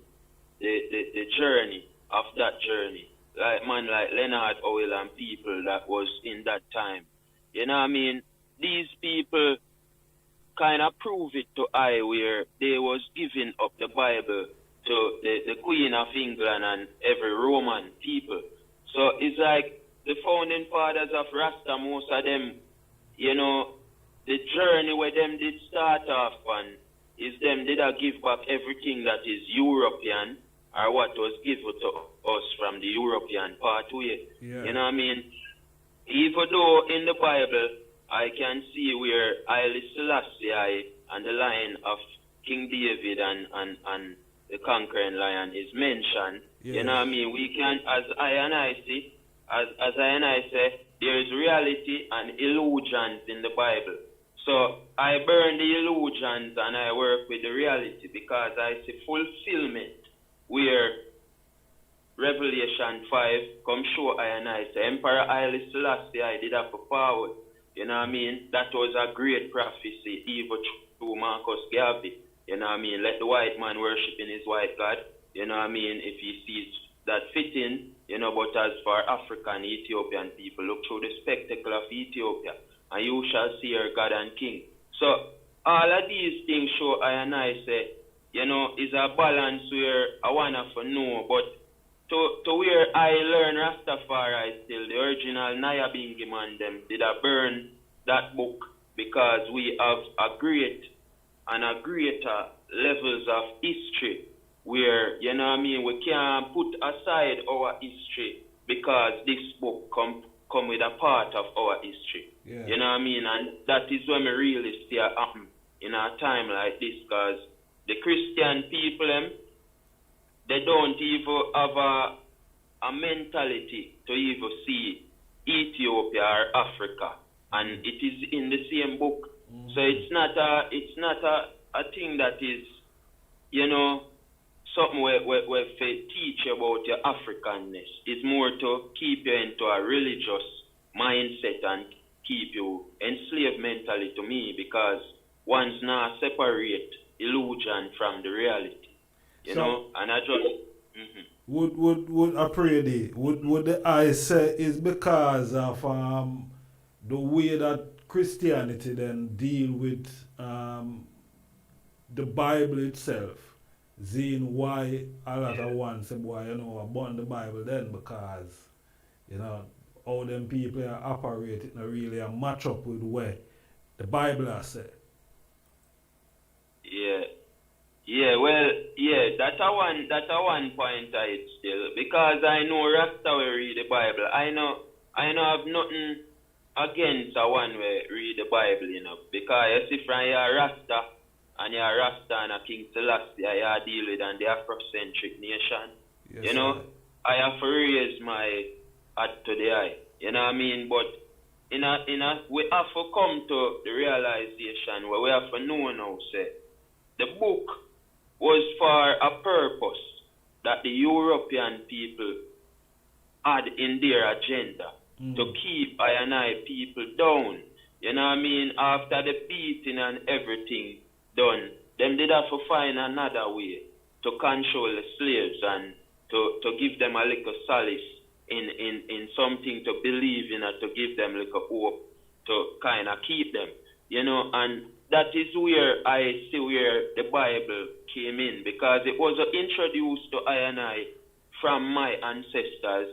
S9: the journey of that journey. Like man like Leonard Howell and people that was in that time. You know what I mean? These people kind of prove it to I where they was giving up the Bible to the Queen of England and every Roman people. So it's like the founding fathers of Rasta, most of them, you know, the journey where them did start off on is them did give back everything that is European or what was given to us from the European pathway.
S8: Yeah.
S9: You know what I mean? Even though in the Bible I can see where Haile Selassie and the line of King David and the conquering lion is mentioned.
S8: Yes.
S9: You know what I mean? We can, as I see, as I say, there is reality and illusions in the Bible. So I burn the illusions and I work with the reality because I see fulfillment where Revelation 5 come show I say Emperor Haile Selassie I did have a power. You know what I mean? That was a great prophecy, even through Marcus Garvey. You know what I mean? Let the white man worship in his white God. You know what I mean? If he sees that fitting, you know, but as for African Ethiopian people, look through the spectacle of Ethiopia, and you shall see your God and King. So all of these things show I say, you know, is a balance where I wanna for know, but to where I learn Rastafari still, the original Niyahbinghi man them did I burn that book because we have a great and a greater levels of history where, you know what I mean, we can't put aside our history because this book come with a part of our history.
S8: Yeah.
S9: You know what I mean? And that is when we really see it happen in a time like this because the Christian people, they don't even have a mentality to even see Ethiopia or Africa. And it is in the same book. Mm-hmm. So it's not a thing that is, you know, something where teach about your Africanness. It's more to keep you into a religious mindset and keep you enslaved mentally to me because one's not separate illusion from the reality. You know, and I just
S8: would I pray would the I say is because of the way that Christianity then deal with the Bible itself, seeing why a lot of one say, boy, you know, I burn the Bible then because, you know, all them people are operating really a match up with where the Bible has said.
S9: Yeah. Yeah, well, yeah, that's a one point I still because I know Rasta will read the Bible. I know have nothing against a one way read the Bible, you know, because you see from your Rasta and your Rasta and a King Selassie I deal with and the Afrocentric nation. Yes, you know, I have to raise my hat to the eye. You know what I mean? But we have to come to the realization where we have to know now, say, the book was for a purpose that the European people had in their agenda to keep I people down. You know what I mean? After the beating and everything done, them did have to find another way to control the slaves and to give them a little solace in something to believe in and to give them a little hope to kind of keep them. You know, and that is where I see where the Bible came in because it was introduced to I from my ancestors,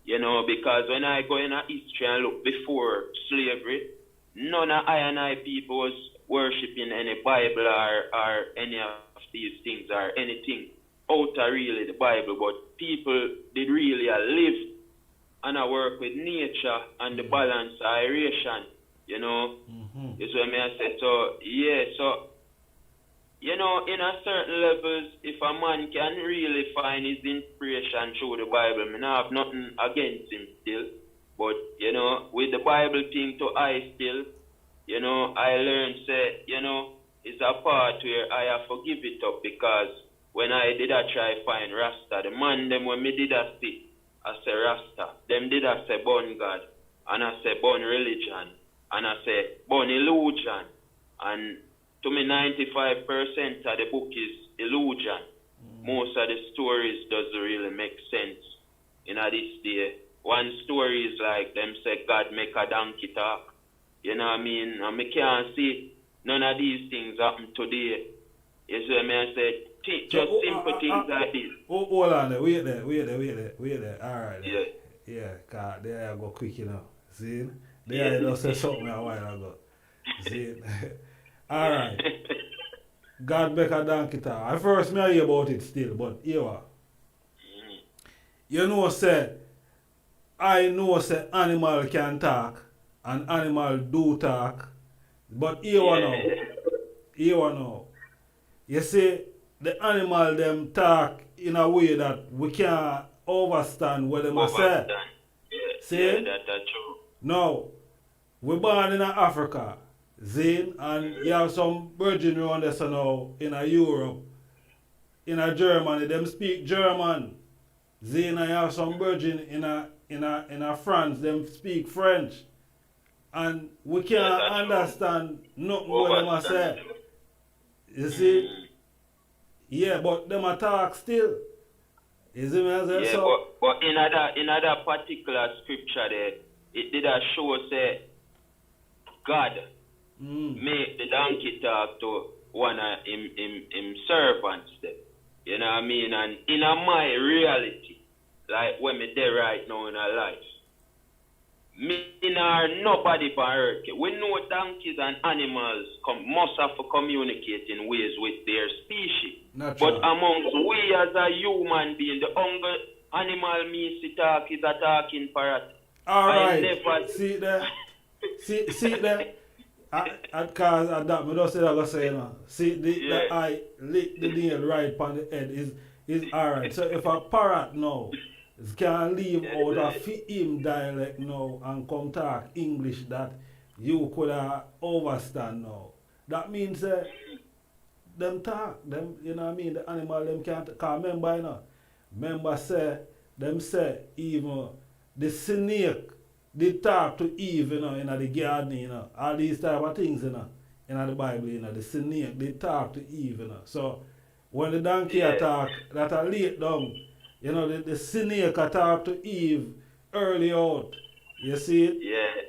S9: you know, because when I go in a history and look before slavery, none of I people was worshipping any Bible or any of these things or anything out of really the Bible, but people did really live and I work with nature and the balance aeration. You know, is what I say. So, yeah, so, you know, in a certain levels, if a man can really find his inspiration through the Bible, I mean, I have nothing against him still. But, you know, with the Bible thing to I still, you know, I learned, say, you know, it's a part where I have to give it up because when I did I try find Rasta, the man them when me did I see, I say Rasta, them did I say born God, and I say born religion, and I say born illusion, and to me 95% of the book is illusion. Most of the stories doesn't really make sense in this day. One story is like them say God make a donkey talk. You know what I mean? And me can't see none of these things happen today. You see what I mean? I said, just simple things like this.
S8: Hold on there, wait there. Alright.
S9: Yeah.
S8: Yeah, cause there I go quick, you know. See? There I just said something a while ago. See? Alright. God make a donkey talk. At first me I hear about it still, but here what? You know say I know say animal can talk and animal do talk, but here now. You see, the animal them talk in a way that we can't understand what them say. See?
S9: Yeah, that's true.
S8: Now, we're born in Africa, Zane, and you have some virgin around there so now in Europe, in Germany, them speak German. Zane, and you have some virgin in France, them speak French. And we can't understand nothing what them say. You see? Yeah, but them talk still. You see me as
S9: yeah,
S8: so?
S9: but in other particular scripture there, it did a show say God make the donkey talk to one of him servants there. You know what I mean? And in my reality, like when me there right now in our life, me nor nobody on earth. We know donkeys and animals must have to communicate in ways with their species.
S8: Natural.
S9: But amongst we as a human being, the only animal means to talk is a talking parrot.
S8: Alright.
S9: Never...
S8: See there? see there? Cause I that me don't say that I go say you know. See the I lick the nail right on the head is alright. So if a parrot now can leave out of him dialect now and come talk English that you could understand now. That means them talk, them you know what I mean, the animal them can't cause remember you know. Remember say even the snake they talk to Eve you know in the garden, you know, all these type of things, you know, in the Bible, you know, the snake they talk to Eve, you know. So when the donkey attack that are late down, you know, the snake talk to Eve early out. You see it?
S9: Yeah.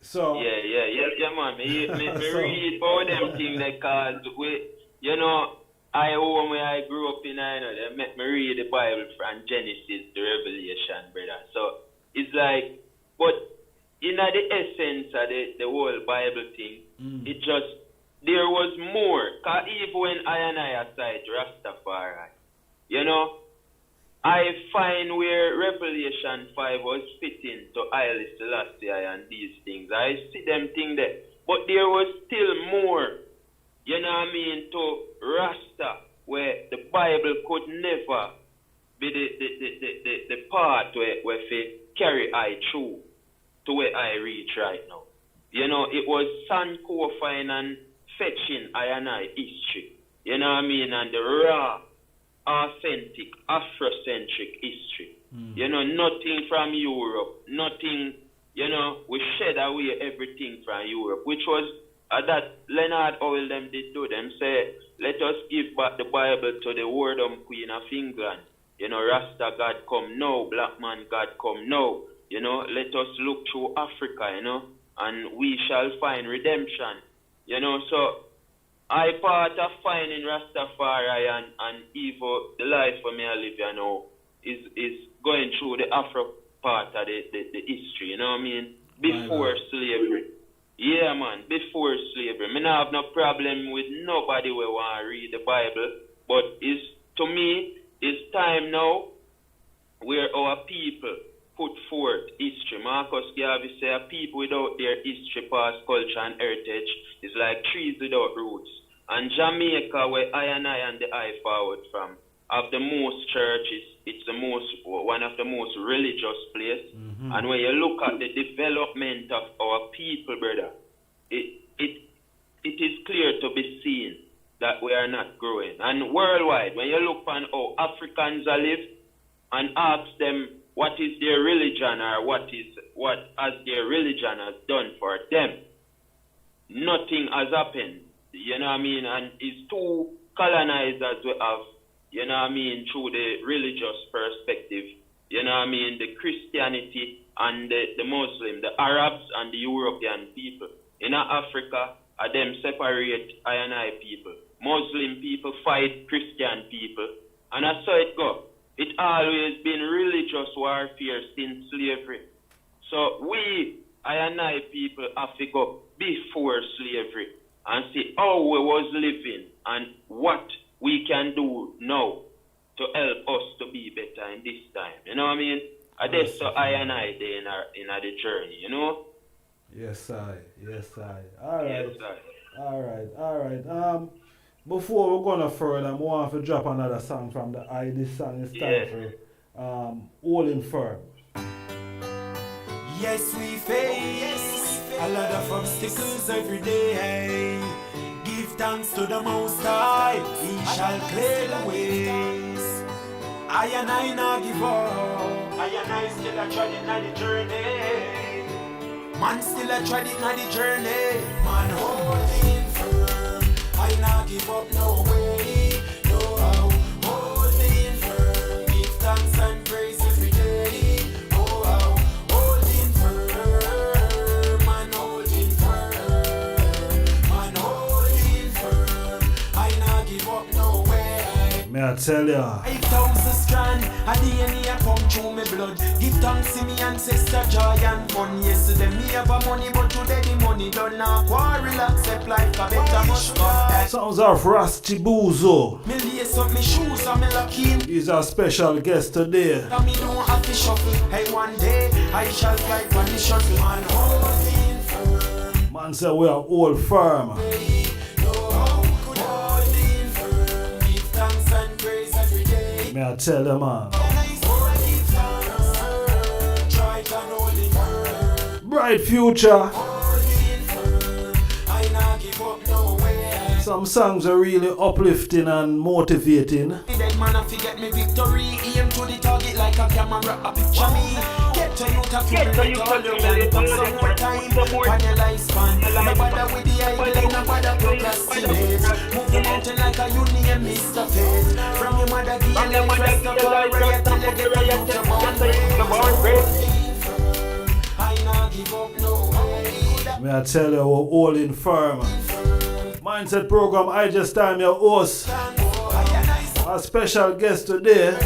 S8: So
S9: Yeah, man. Me read all them things because we, you know, home where I grew up in, you know, they make me read the Bible from Genesis to Revelation, brother. So it's like, but in the essence of the whole Bible thing, it just, there was more. Because even when I aside Rastafari, you know, I find where Revelation 5 was fitting to Haile Selassie and these things. I see them things there. But there was still more, you know what I mean, to Rasta, where the Bible could never be the part where they carry I through to where I reach right now. You know, it was Sankofine and fetching I history. You know what I mean? And the raw, authentic, Afrocentric history. You know, nothing from Europe, nothing, you know, we shed away everything from Europe, which was that Leonard Howell them did do. Them say, let us give back the Bible to the wordom Queen of England. You know, Rasta God come now, black man God come now. You know, let us look through Africa, you know, and we shall find redemption. You know, so I part of finding Rastafari and even the life for me I live, you know, is going through the Afro part of the history, you know what I mean? Before slavery. Yeah, man, before slavery. Me not have no problem with nobody who want to read the Bible, but to me, it's time now where our people put forth history. Marcus Garvey said people without their history, past, culture, and heritage is like trees without roots. And Jamaica, where I and the I forward from, have the most churches. It's the most one of the most religious places.
S8: Mm-hmm.
S9: And when you look at the development of our people, brother, it is clear to be seen that we are not growing. And worldwide, when you look on how Africans are live and ask them what is their religion or what has their religion has done for them, nothing has happened. You know what I mean? And it's two colonizers we have, you know what I mean, through the religious perspective. You know what I mean? The Christianity and the Muslim, the Arabs and the European people. In Africa, them separate I and I people. Muslim people fight Christian people. And that's how it go. It always been religious warfare since slavery. So we, I and I people, have to go before slavery and see how we was living and what we can do now to help us to be better in this time. You know what I mean? And that's so I and I there in the journey, you know?
S8: Yes, I. All right.
S9: Yes, I.
S8: All right. Before we're gonna further, I want to drop another song from the I. This song is titled Holding Firm.
S6: Yes, we face a lot of obstacles every day. Give thanks to the Most High, He shall clear the ways. I and I not give up. I and I still a treading on the journey. Man still a treading on the journey. Man holding firm. I not give up no way. No how. Holding firm. Give thanks and praise every day. Oh how. Holding firm. Man holding firm. Man holding firm. I not give up no way.
S8: May I tell ya?
S6: 5,000 strand, a DNA come through me blood. Give thanks to me ancestor joy and fun. Yesterday me have a money, but today the money done. Now quarrel accept life a better must come.
S8: Sounds of Chibuzo.
S6: Me lace up me shoes and me lock in.
S8: He's our special guest today.
S6: And me don't have to shuffle. Hey, one day I shall fly on the shuttle. Man holding firm.
S8: Man say we are all firm.
S6: Holding firm. Give thanks and praise every day.
S8: May I tell you, man? Bright future. Some songs are really uplifting and motivating.
S6: Dead man, I forget me victory. Aim to the target like a camera, a picture me. Get to you to feel it all you can. Put some more time on your lifespan. No bother with the idle, no bother procrastinate. Move the mountain like a union, Mr. Fate. From your mother, give your life, Rastafari, till you get the youth of born brave. I not give up no way.
S8: May I tell you, we're all in firm. Mindset program, IjahStars, your host. Our special guest today,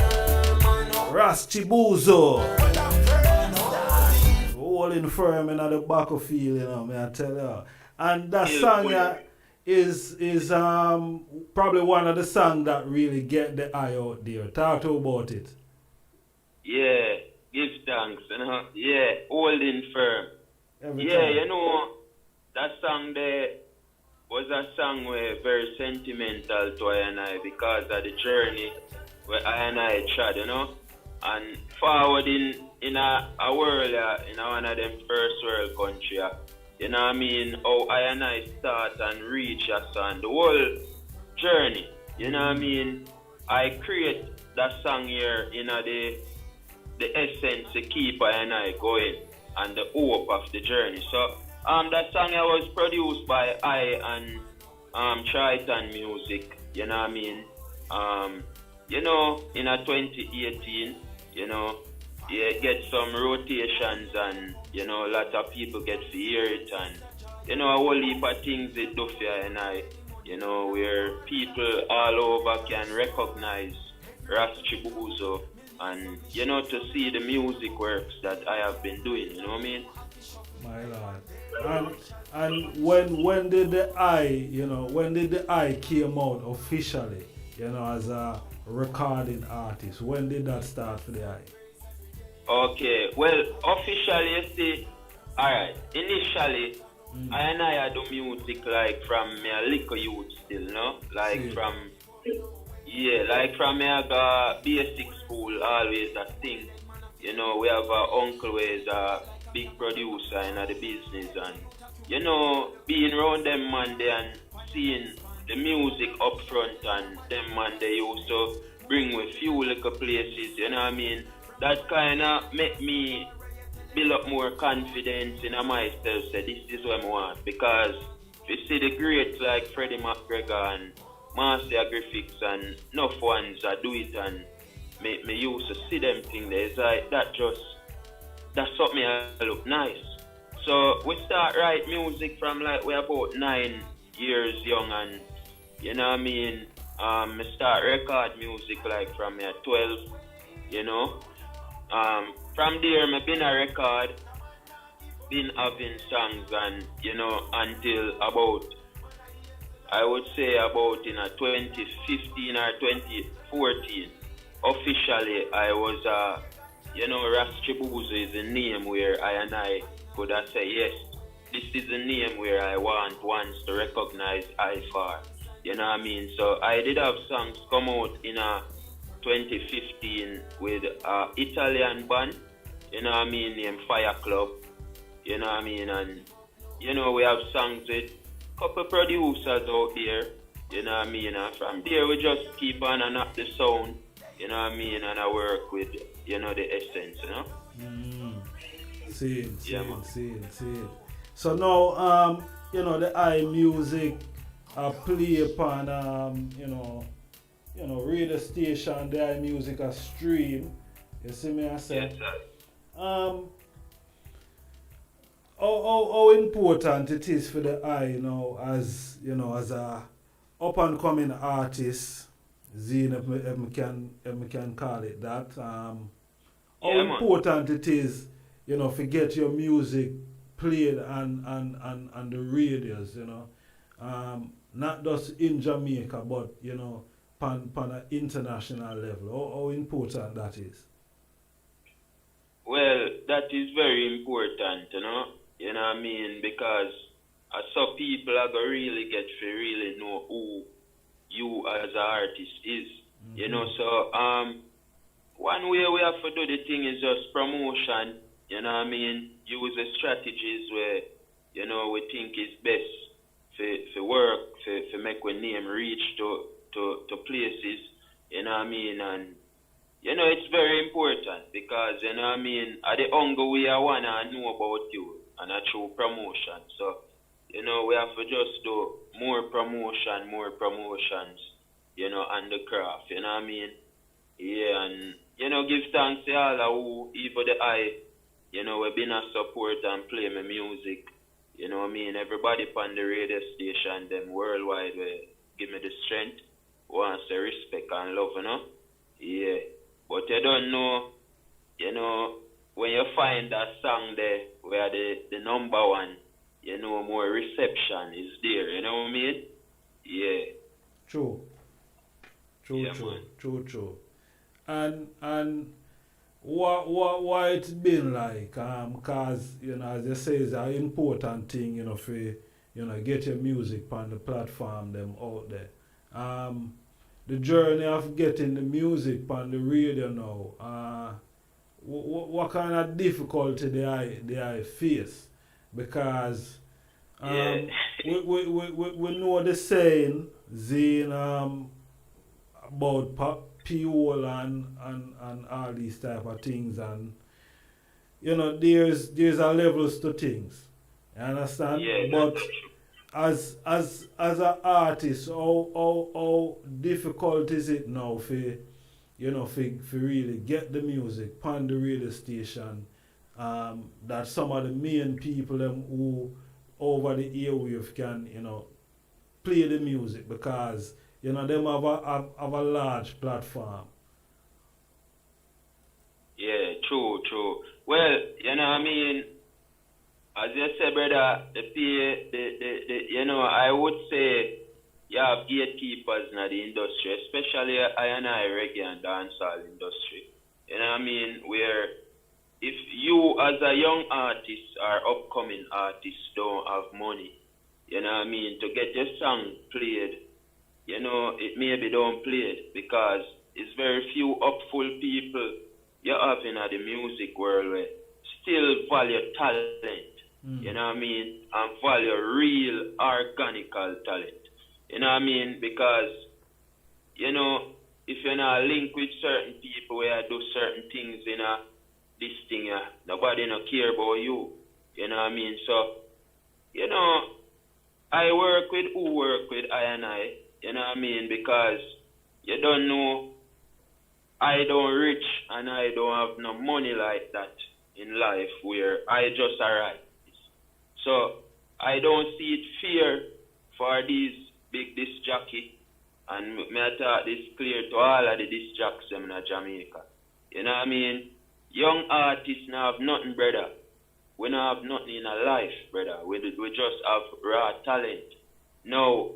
S8: Chibuzo. All in firm in the battlefield, you know, may I tell you. And that song is probably one of the songs that really get the eye out there. Talk to about it.
S9: Yeah, give thanks, you know. Yeah, holding firm.
S8: Every
S9: yeah,
S8: time.
S9: you know, that song there was a song where very sentimental to I and I because of the journey where I and I trod, you know. And forward in a world, in one of them first world country, you know what I mean, how I and I start and reach us and the whole journey, you know what I mean. I create that song here, you know, the essence to keep I and I going and the hope of the journey. So that song was produced by I and Triton Music, you know what I mean. You know, in a 2018, you know, you get some rotations and, you know, a lot of people get to hear it and, you know, a whole heap of things it do for and I, you know, where people all over can recognize Chibuzo and, you know, to see the music works that I have been doing, you know what I mean?
S8: My Lord. And when did the I came out officially, you know, as a recording artist? When did that start for the I?
S9: Okay, well, officially, you see, alright, initially, I do music like from me a little youth still, no? Like from, yeah, like from me I got basic school, always a thing. You know, we have an uncle who is a big producer in the business and, you know, being around them man there and seeing the music up front and them man they used to bring with few little places, you know what I mean? That kind of make me build up more confidence in myself, say this is what I want. Because if you see the greats like Freddie McGregor and Marcia Griffiths and enough ones that do it and me used to see them thing there, it's like that's something that look nice. So we start write music from like we're about 9 years young and you know what I mean, I start record music like from 12, you know. From there I been a record, been having songs and you know until about I would say about in 2015 or 2014 officially I was you know Chibuzo is the name where I could have say yes, this is the name where I want once to recognize IFAR. You know what I mean? So I did have songs come out in 2015 with Italian band, you know what I mean, named Fire Club. You know what I mean? And you know we have songs with a couple producers out there, you know what I mean? And from there we just keep on and up the sound, you know what I mean, and I work with, you know, the essence, you know?
S8: See it. So now, you know, the iMusic play upon, you know, radio station, the iMusic stream. You see me I say?
S9: Yes, sir.
S8: How important it is for the eye, as a up and coming artist, Zine, if I can call it that. How important it is, to get your music played on the radios, not just in Jamaica, but on an international level. How important that is?
S9: Well, that is very important, you know what I mean, because some people are going to really get to really know who you as an artist is, so one way we have to do the thing is just promotion, you know what I mean, use the strategies where, we think is best for work, for make our name reach to places, you know what I mean, and it's very important because, at the hunger we want to know about you and through promotion. So, we have to just do more promotions, on the craft, you know what I mean? Yeah, and, give thanks to all who, even the eye, we've been a support and play my music, you know what I mean? Everybody on the radio station, them worldwide, give me the strength, wants the respect and love, Yeah. But you don't know, when you find that song there where the number one, more reception is there, you know what I mean? Yeah.
S8: True. And what it's been like, cause as you say, it's an important thing, for get your music on the platform them out there. The journey of getting the music on the radio now, what kind of difficulty they I face? Because we know the saying, Zane, about Pt1 and all these type of things, and there's a levels to things. You understand?
S9: Yeah,
S8: but as an artist, how difficult is it now for really get the music on the radio station, that some of the main people them who over the airwave can play the music, because them have a large platform.
S9: Yeah, true. Well, as you said, brother, I would say you have gatekeepers in the industry, especially I reggae and dancehall industry. You know what I mean? Where if you as a young artist or upcoming artist don't have money, you know what I mean, to get your song played, you know, it maybe don't play it because it's very few upful people you have in the music world where still value talent, you know what I mean, and value real organical talent. You know what I mean? Because, you know, if you're not linked with certain people where do certain things in this thing, nobody no care about you. You know what I mean? So, you know, I work with who work with I and I. You know what I mean? Because you don't know, I don't rich and I don't have no money like that in life where I just arrive. So I don't see it fair for these big disc jockey, and me I thought this clear to all of the disc jocks in Jamaica. You know what I mean? Young artists now have nothing, brother. We don't have nothing in our life, brother. We just have raw talent. Now,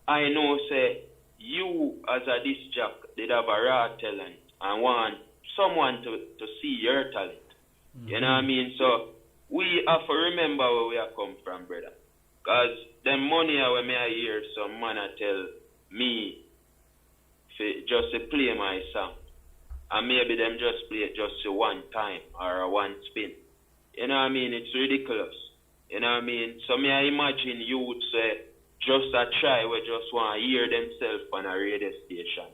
S9: I know, say, you as a disc jock did have a raw talent and want someone to see your talent. You know what I mean? So, we have to remember where we are come from, brother. Because the money when I hear some man tell me just to play my song. And maybe them just play it just one time or one spin. You know what I mean? It's ridiculous. You know what I mean? So me I imagine you would say just a try where just want to hear themselves on a radio station.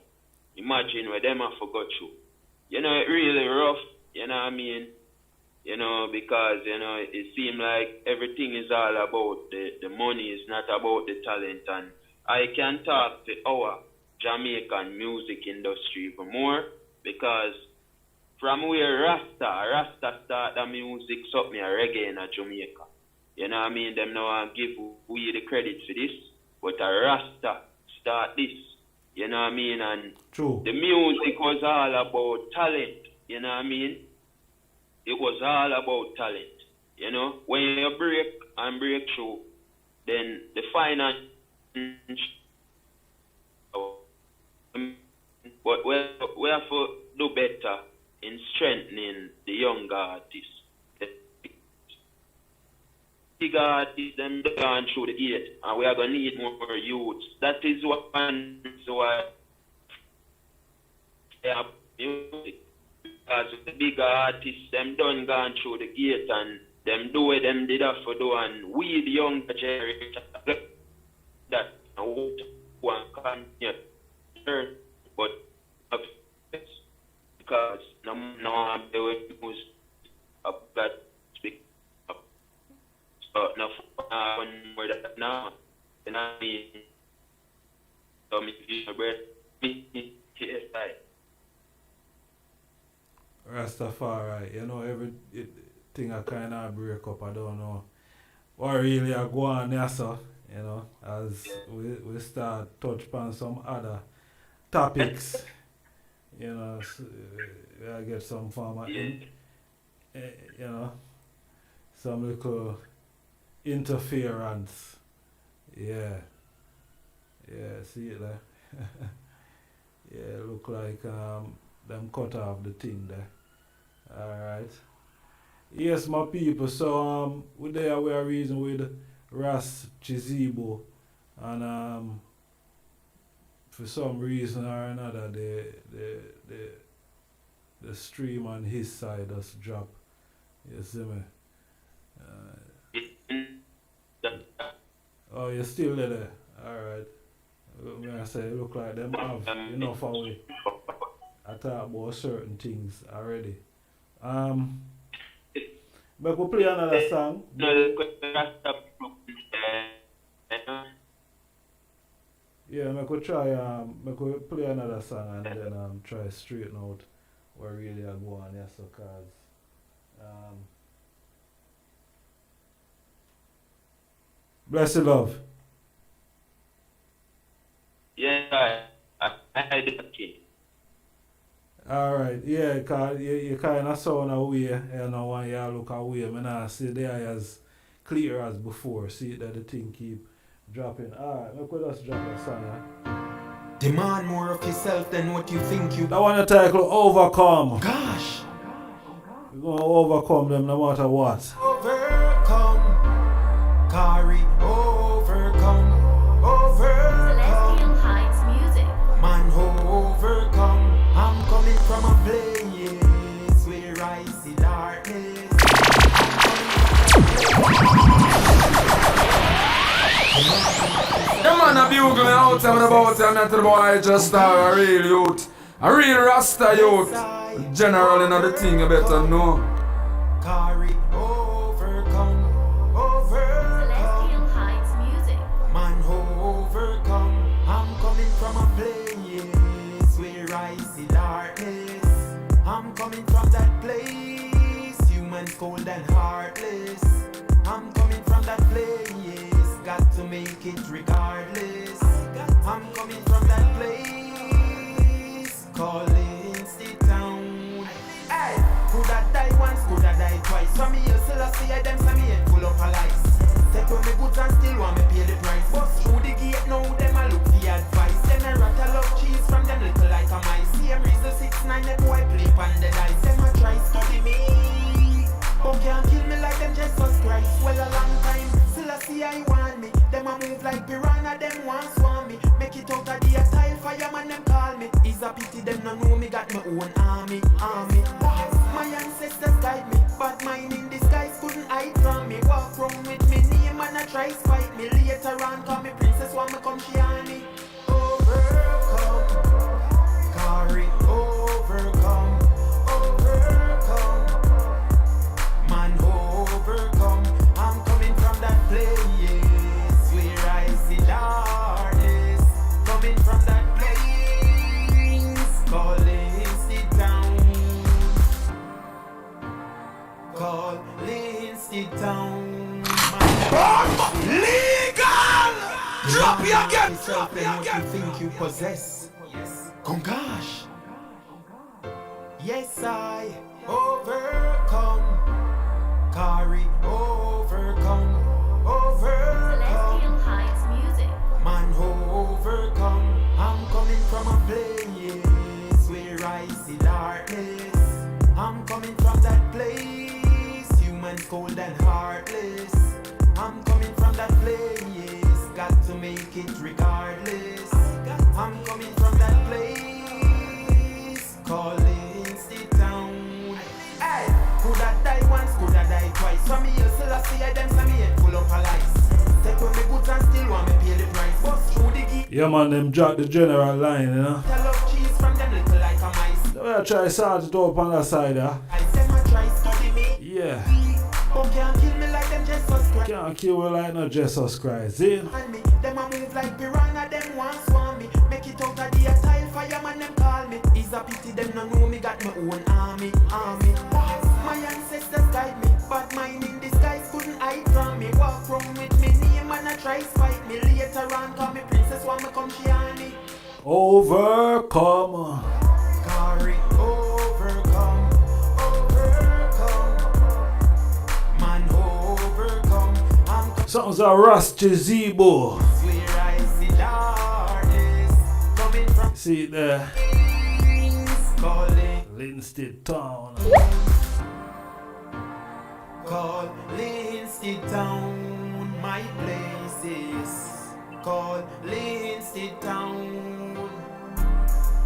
S9: Imagine where them have forgot you. You know, it really rough. You know what I mean? You know, because, you know, it seems like everything is all about the money, it's not about the talent. And I can talk to our Jamaican music industry even more because from where Rasta start the music, something reggae in Jamaica. You know what I mean? Them now give we the credit for this, but a Rasta start this. You know what I mean? And
S8: True.
S9: The music was all about talent. You know what I mean? It was all about talent, you know. When you break and break through, then the finance. But we have to do better in strengthening the younger artists. The big artists, them gone through the gate, and we are going to need more youths. That is one why they have music. Because the bigger artists, them done gone through the gate and them do what them did have to do, and we the younger generation that one continue but because no they will use up that speak up. So now one more that now and I mean so me me
S8: Rastafari, you know, everything I kind of break up, I don't know what really I go on there, so, you know, as we start touch upon some other topics, you know, I get some form of, you know, some little interference, yeah, see it there, yeah, look like them cut off the thing there. Alright. Yes, my people, so we there we are reason with Chibuzo, and for some reason or another the stream on his side has dropped. You see me? Oh, you're still there? Alright. When I say look like them have enough away. I talk about certain things already. But we'll play another song. Yeah, I could try play another song and then try straighten out what really I go on, yes, so cause bless you, love.
S9: Yeah, I did okay.
S8: Alright, yeah, cause you kind of sound away, you know, when you look away, I nah see there as clear as before, see that the thing keep dropping. Alright, we could just drop that song, yeah?
S10: Demand more of yourself than what you think you...
S8: That one the title, Overcome.
S10: Gosh!
S8: We're going to overcome them no matter what.
S10: Overcome, carry, overcome,
S11: Celestial Heights music.
S10: man overcome. I'm coming from a place where I see darkness.
S12: Yeah, man, I bugle me out and about and not the boy just a real youth. A real Rasta youth. General in the thing you better know.
S10: Carry, overcome,
S11: Celestial Heights music.
S10: man overcome. I'm coming from a place where I see darkness. I'm coming from that place, humans cold and heartless. I'm coming from that place, got to make it regardless. I'm coming from that place, calling the town. Hey, could I die once, could I die twice? From me, you still see I them, some me head full of a lies. Take on me goods and still want me pay the price. Bust through the gate now, them a look for advice. Them a rattle up cheese from them little like a mice. Same reason 6-9, the boy play on the dice. Them a try study me, but can't kill me like them Jesus Christ. Well, a long time, still I see I want me. Them a move like piranha, them want swarm me. Make it out of the tile, fireman them call me. It's a pity them no know me, got my own army. My ancestors guide me, but mine in disguise couldn't hide from me. Walk round with me name and I try spite me. Later on call me princess, want me come she on me. Overcome, carry, overcome, overcome, man overcome. I'm coming from that place where I see darkness. Coming from that place, calling it down. Calling it down.
S12: Legal! Drop you again!
S10: Yourself and what you think you possess. Congash. Yes, I overcome. Carry, overcome, overcome.
S11: Celestial Heights music.
S10: Man overcome. I'm coming from a place where I see darkness. I'm coming from that place, humans cold and heartless. I'm coming from that place, got to make it regardless. I'm coming from that place, calling the town. Hey, could I die once, could I die twice? From me, you still see I them, some me head full of a lies. Take on me goods and still want me pay the price. Bust through the gate.
S8: Yeah, man, them drop the general line, you know.
S10: Tell up cheese from them little like a mice.
S8: They try to sort it up on that side, yeah.
S10: I them a try study me.
S8: Yeah.
S10: But can't kill me like them Jesus Christ.
S8: Can't kill me like no Jesus Christ, eh?
S10: And me, them a move like piranha, them want swarm me. Make it out of the tile, fireman them call me. It's a pity them no know me, got my own army. My ancestors guide me, but mine in disguise couldn't hide from me. Walk round with me name and I try spite me. Later on call me princess, want me come she on me.
S8: Overcome.
S10: Carry, overcome, overcome, man overcome. I'm
S8: Sounds like Rasta Zebo.
S10: where I see darkness coming from.
S8: See it there.
S10: Calling,
S8: Linstead Town.
S10: calling the town. My place is calling the town.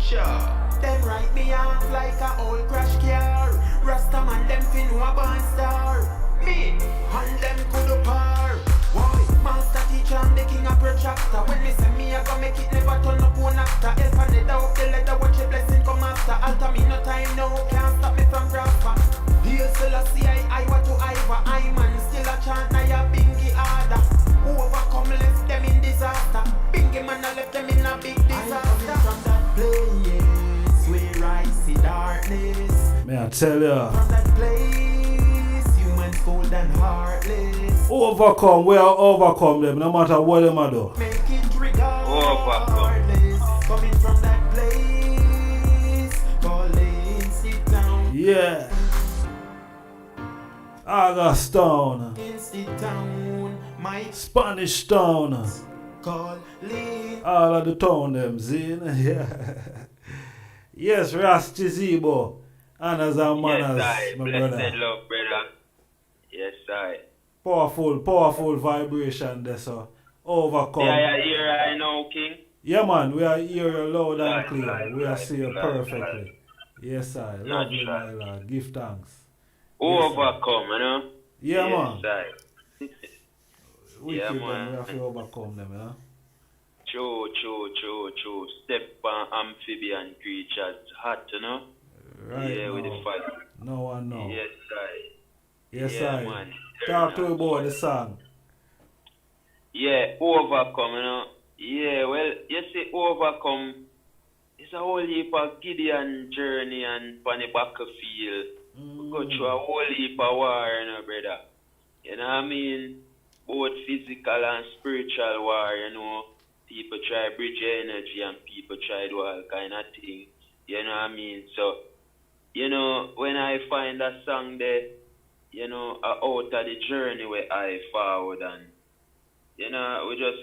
S10: Sure. Them write me off like a old crash car. Rasta man them fin know a born star. Me and them could par. Why? Master teacher and the king of protractor. When me say me I go make it never turn up one actor. Help and let out the letter watch a blessing come after. Alter me no time now, can't stop me from prosper. Here still a see I want to Iva. I man still a chant Niyahbinghi order. Overcome left them in disaster. Bingy man I left them in a big disaster. From that place where I see darkness.
S8: May I tell ya?
S10: From that place, humans cold and heartless.
S8: Overcome, we are overcome them, no matter what them are do.
S10: Make it regardless. Coming from that place, calling sit down.
S8: Yeah. August Town.
S10: Sit down, my
S8: Spanish Town.
S10: calling.
S8: All of the town them, zine. Yeah. Yes, Rasta Zebo. Honors and manners,
S9: Yes, I.
S8: my
S9: Blessed
S8: brother.
S9: love, brother. Yes, I.
S8: Powerful vibration there, so overcome.
S9: Yeah, here I know, King.
S8: Yeah, man, we are hear you loud and
S9: Right,
S8: clear.
S9: right,
S8: We are
S9: right,
S8: see you
S9: right,
S8: perfectly.
S9: right.
S8: Yes, I. Lovely, my
S9: Natural.
S8: lord. Give thanks.
S9: Overcome, you know?
S8: Yeah,
S9: yes,
S8: man.
S9: I.
S8: We
S9: Yeah,
S8: keep
S9: man.
S8: them, we have to overcome them, you know?
S9: True. Step on amphibian creatures. Hot, you know?
S8: Right
S9: yeah,
S8: now.
S9: with the fight.
S8: No one know.
S9: Yes, I.
S8: Yes,
S9: yeah,
S8: I.
S9: man.
S8: Talk to me about the song.
S9: Yeah, overcome, you know. Yeah, well, you see, overcome is a whole heap of Gideon journey and on the battlefield. We go through a whole heap of war, you know, brother. You know what I mean? Both physical and spiritual war, you know. People try to bridge your energy and people try to do all kind of things. You know what I mean? So, you know, when I find a song there, you know, out of the journey where I forward and, you know, we just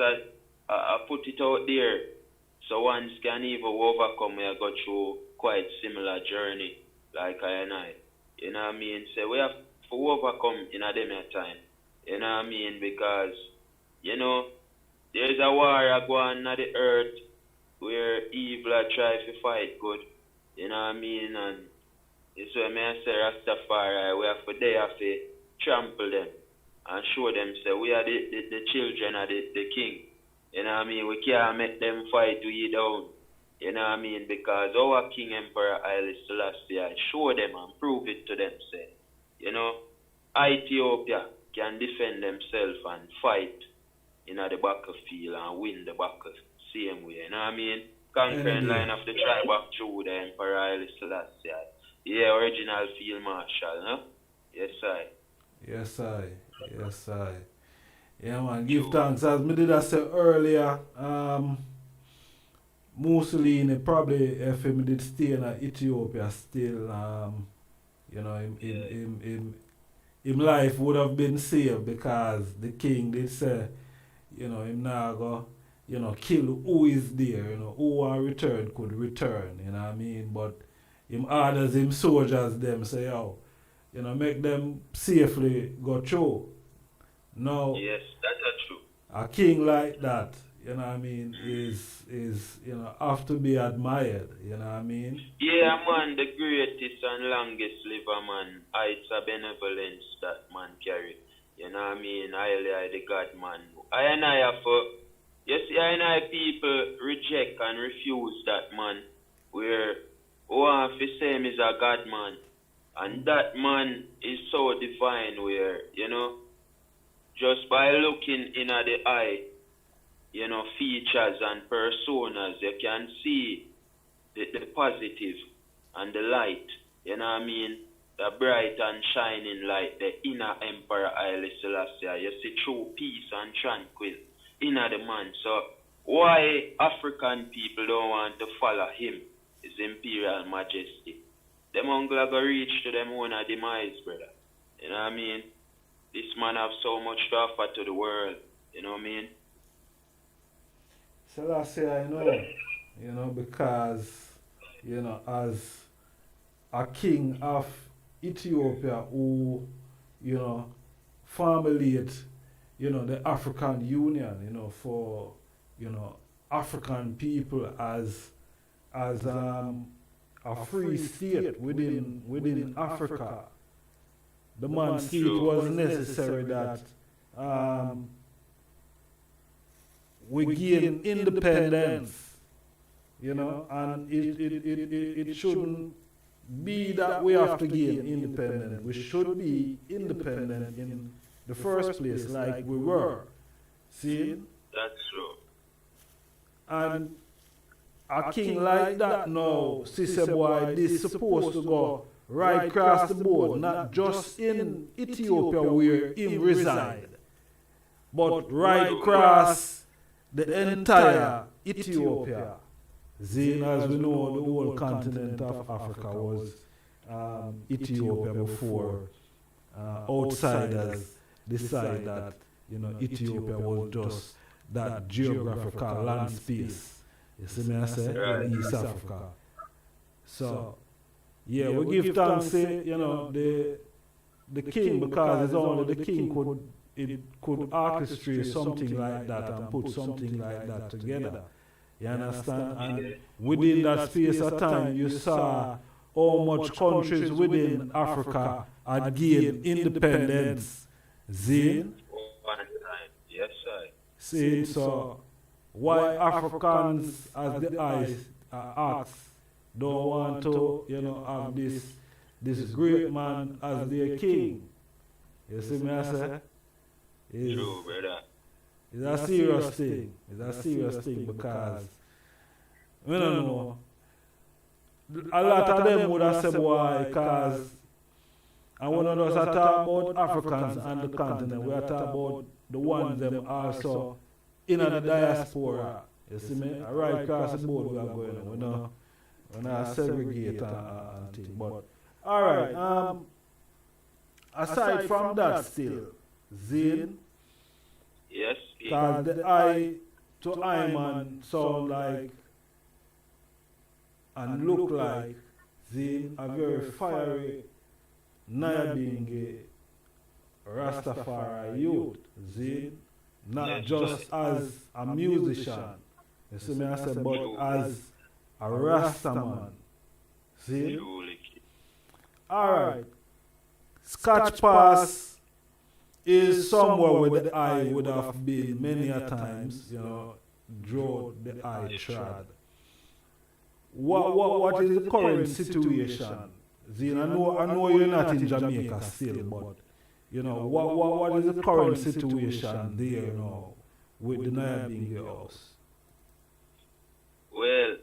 S9: I put it out there so one can even overcome me. I go through quite similar journey like I and I. You know what I mean? So we have to overcome in a them time. You know what I mean? Because, you know, there's a war going on the earth where evil are trying to fight good. You know what I mean? And it's why I say Rastafari, we have to they have to trample them and show them say we are the children of the king. You know what I mean? We can't make them fight we down. You know what I mean? Because our King Emperor Haile Selassie show them and prove it to them say, you know, Ethiopia can defend themselves and fight in the battlefield and win the battle same way. You know what I mean? Conquering line of the tribe of Judah, Emperor Haile Selassie. Yeah, original field marshal, no? Yes, I.
S8: Yes, I. Yes, I. Yeah, man, give thanks. As me did I say earlier, Mussolini probably, if he did stay in Ethiopia still, you know, him life would have been saved because the king did say, you know, him now go, you know, kill who is there, you know, who want return could return, you know what I mean? But him orders him soldiers them say, yo, you know, make them safely go through. Now,
S9: yes, that's true.
S8: A king like that, you know what I mean, is you know, have to be admired, you know what I mean?
S9: Yeah, man, the greatest and longest liver, man. It's a benevolence that man carry. You know what I mean? I the God, man. I have for, you see, I people reject and refuse that, man. Where one for same is a God, man. And that man is so divine where, you know, just by looking in at the eye, you know, features and personas, you can see the positive and the light, you know what I mean? The bright and shining light, the inner Emperor Haile Selassie. You see true peace and tranquil inner the man. So why African people don't want to follow him, his imperial majesty? Them uncle go reach to them own demise, brother. You know what I mean? This man have so much to offer to the world. You know what I mean?
S8: Selassie, I know, you know, because, you know, as a king of Ethiopia who, you know, formulate, you know, the African Union, you know, for, you know, African people as a free state within Africa. The man see it was necessary that we gain independence, you know, and it shouldn't be that we have to gain independence. We should be independent in the first place like we were. See?
S9: That's true.
S8: And a king like that now, sister boy, this supposed to go right across the board, not just in Ethiopia where him reside, but right across the entire Ethiopia. Seeing as we know, the whole continent of Africa was Ethiopia before outsiders decide that, you know, Ethiopia was just that geographical land space. You see me I say? In East Africa. So, Yeah, we give thanks, you know, the king, because it's only the king could orchestrate something like that and put something like that together. You understand? And within that space of time, you saw how much countries within Africa had gained independence. Zine?
S9: Yes, sir.
S8: See, so why Africans, as the eyes are asked, don't want to, you know, have this great man as their king? You see me, I say?
S9: True, brother.
S8: It's a serious thing. It's a serious thing because we don't know. A lot of them would have said why, because and when us are talking about Africans and the continent, we are talking about the ones them also in the diaspora. You see me? Right across the board we are going on. We not segregate and things. But alright, aside from that still, Zane.
S9: Yes.
S8: Because the eye to eye man sound like and look like a very fiery Niyahbinghi Rastafari youth. Not just as a musician, you see me I say, but as a Rasta man. See? Alright. Scotch Pass is somewhere where the eye would have been many a times, you know, draw the eye trad. What is the current situation? Zine, I know you're not in Jamaica still, but you know, what is the current situation there now with the Niyahbinghi house?
S9: Well,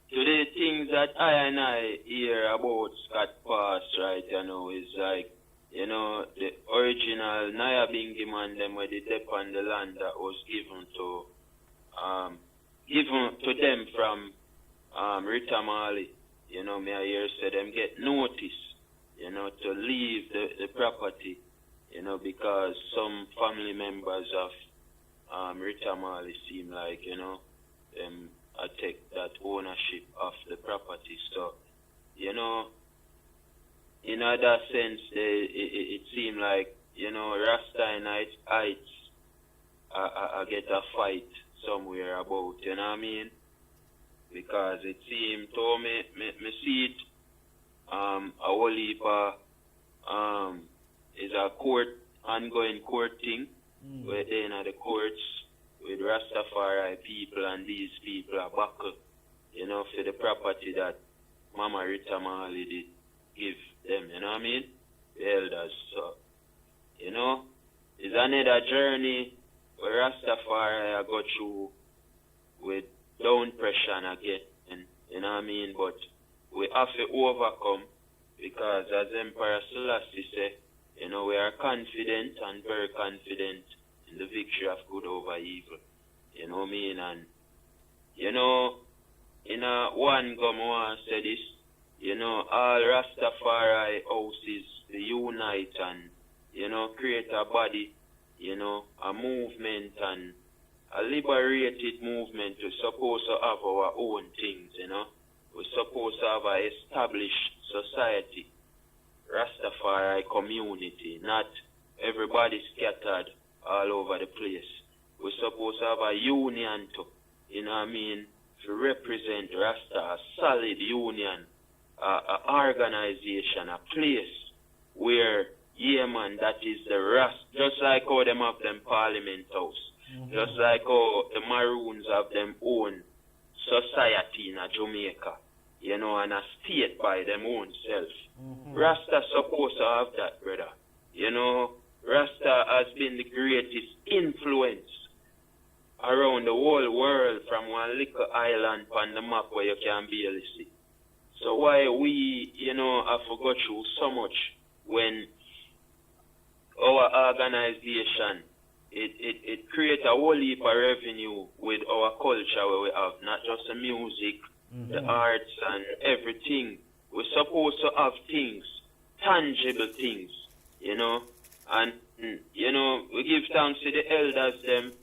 S9: today things that I hear about Scott Pass right now is like, you know, the original Niyahbinghi man them where they dep on the land that was given to them from Rita Mali. You know, me I hear say them get notice, you know, to leave the property, you know, because some family members of Rita Mali seem like, you know, them take that ownership of the property. So, you know, in other sense, it seemed like, you know, Rasta and Heights I get a fight somewhere about, you know what I mean? Because it seemed to me see it, a whole heap is a ongoing court thing, where they in the courts with Rastafari people and these people are buckle, you know, for the property that Mama Rita Mali did give them, you know what I mean? The elders. So, you know, it's another journey where Rastafari I go through with down pressure again, and you know what I mean? But we have to overcome, because as Emperor Selassie say, you know, we are confident and very confident in the victory of good over evil. You know what I mean? And you know, in a one go I say this, you know, all Rastafari houses they unite and, you know, create a body, you know, a movement and a liberated movement. We're supposed to have our own things, you know. We're supposed to have an established society, Rastafari community, not everybody scattered all over the place. We're supposed to have a union to, you know what I mean, to represent Rasta, a solid union, a organization, a place where, yeah man, that is the Rasta, just like how them have them parliament house. Just like how the Maroons have them own society in Jamaica, you know, and a state by them own self. Rasta supposed to have that, brother. You know, Rasta has been the greatest influence around the whole world from one little island on the map where you can barely see. So why we, you know, have to go through so much when our organization it creates a whole heap of revenue with our culture where we have not just the music, the arts and everything. We're supposed to have things, tangible things, you know. And, you know, we give thanks to the elders them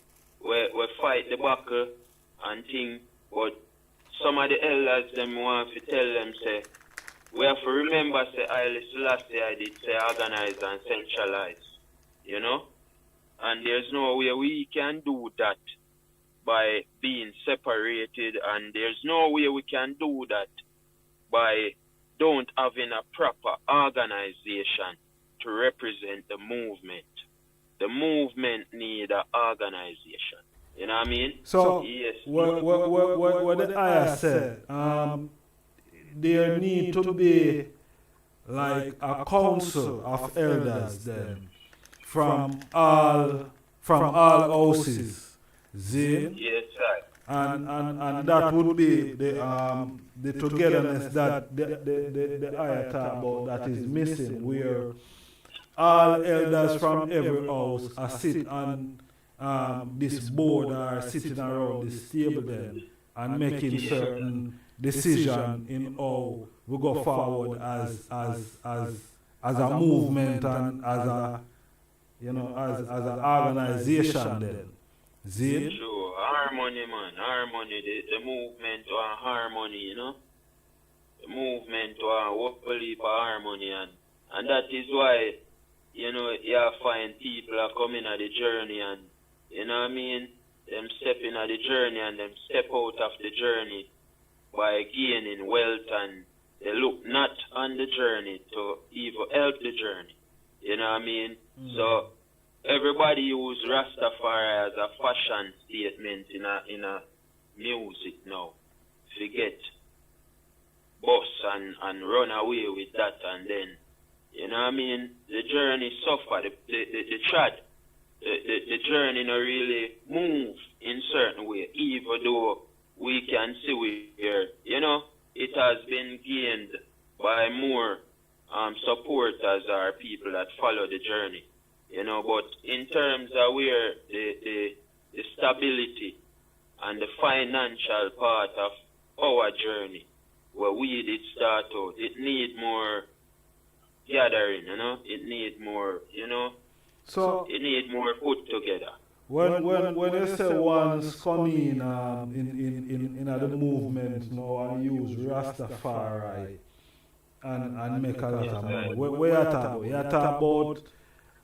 S9: we fight the battle and thing, but some of the elders them want to tell them say, we have to remember, say, Haile Selassie, I did say organize and centralize, you know? And there's no way we can do that by being separated, and there's no way we can do that by don't having a proper organization to represent the movement. The movement need an organization. You know what I mean?
S8: So,
S9: yes.
S8: what did I said? There need to be like a council of elders then from all houses. Zin?
S9: Yes, sir.
S8: And that would be the togetherness that the ayah talk about that is missing, where all elders from every house are sit on this board or sitting around this table then and making certain decision in how we go forward as a movement and as a as an organization then. Zin?
S9: Sure, harmony, man, harmony. The movement to harmony, you know. The movement to what believe harmony, and that is why, you know, you find people are coming at the journey, and you know what I mean, them stepping at the journey and them step out of the journey by gaining wealth, and they look not on the journey to even help the journey. You know what I mean? So everybody use Rastafari as a fashion statement in a music now. Forget boss and run away with that, and then, you know what I mean, the journey suffer, the journey not really move in certain way, even though we can see where, you know, it has been gained by more supporters or people that follow the journey. You know, but in terms of where the stability and the financial part of our journey, where we did start out, it need more gathering, you know, it need more, you know,
S8: so
S9: it need more put together.
S8: When you say one's come in the movement now and use Rastafari and make a lot of money, where you talk about? You talk about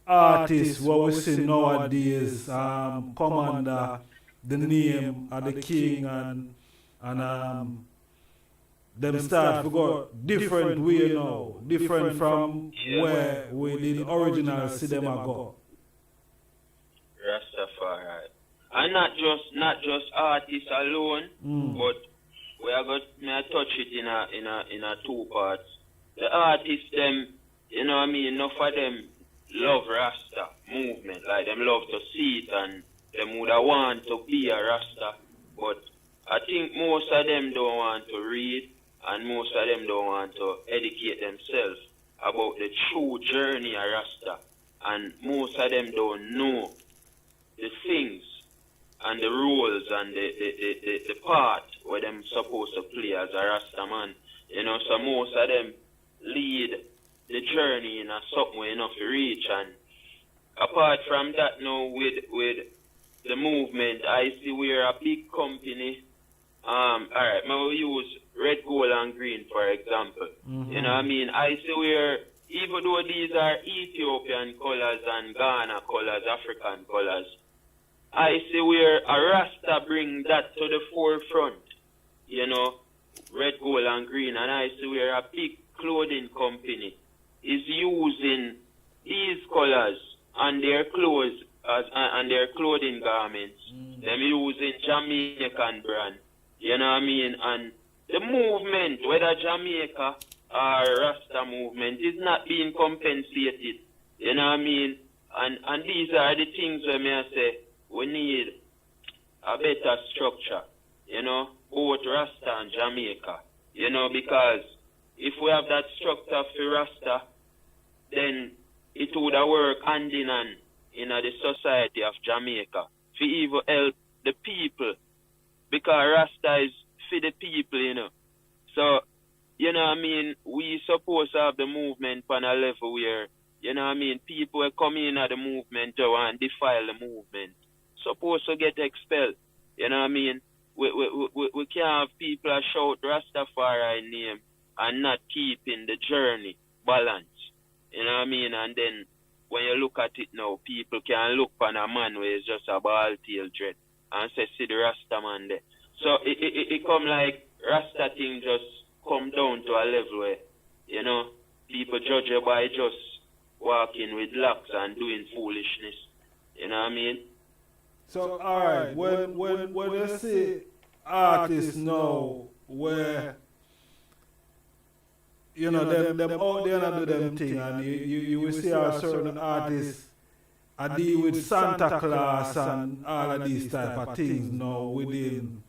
S8: artists what we see nowadays come under the name of the king and them start to go different way now, different from where we the original see them a go.
S9: Rastafari. And not just artists alone, but we are going to touch it in a two parts. The artists them, you know what I mean, enough of them love Rasta movement, like them love to see it and them would want to be a Rasta, but I think most of them don't want to read and most of them don't want to educate themselves about the true journey of Rasta, and most of them don't know the things and the roles and the part where them supposed to play as a Rasta man, you know, so most of them lead the journey in a something way enough to reach. And apart from that now with the movement, I see we're a big company. Alright, I will use red, gold and green for example. You know what I mean? I see we're, even though these are Ethiopian colors and Ghana colors, African colors, I see where a Rasta bring that to the forefront. You know, red, gold and green, and I see where a big clothing company is using these colors on their clothes and their clothing garments. Them using Jamaican brand. You know what I mean? And the movement, whether Jamaica or Rasta movement, is not being compensated. You know what I mean? And these are the things where me I say we need a better structure. You know, both Rasta and Jamaica. You know, because if we have that structure for Rasta, then it would have worked hand in hand in the society of Jamaica to even help the people, because Rasta is for the people, you know. So, you know what I mean, we supposed to have the movement on a level where, you know what I mean, people who come in at the movement and defile the movement supposed to get expelled. You know what I mean? We can't have people shout Rastafari name and not keeping the journey balanced. You know what I mean? And then when you look at it now, people can look on a man where it's just a ball tail dread and say, see the Rasta man there. So it come like Rasta thing just come down to a level where, you know, people judge you by just walking with locks and doing foolishness. You know what I mean?
S8: So, alright, when you see artists now where, you know, them out there and do them thing, and you will see a certain artists deal with Santa Claus and all of these type of things now within,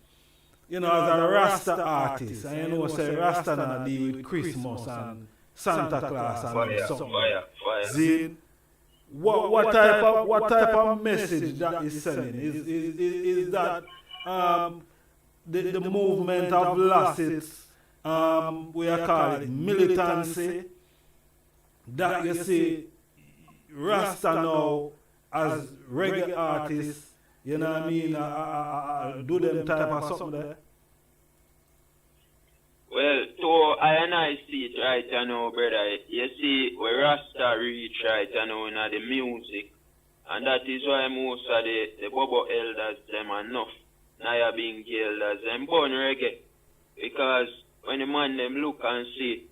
S8: you know, as a Rasta artist, and you know, say Rasta now deal with Christmas and Santa Claus and something. See, what type of message that is sending? Is that the movement of losses, we are calling it militancy, that you see Rasta now as reggae artists, you know what I mean, do them type of something there?
S9: Well, to I see it right now, brother. You see, where Rasta reach right now in the music, and that is why most of the Bobo elders, them enough, Niyahbinghi elders, them born reggae. Because when the man them look and see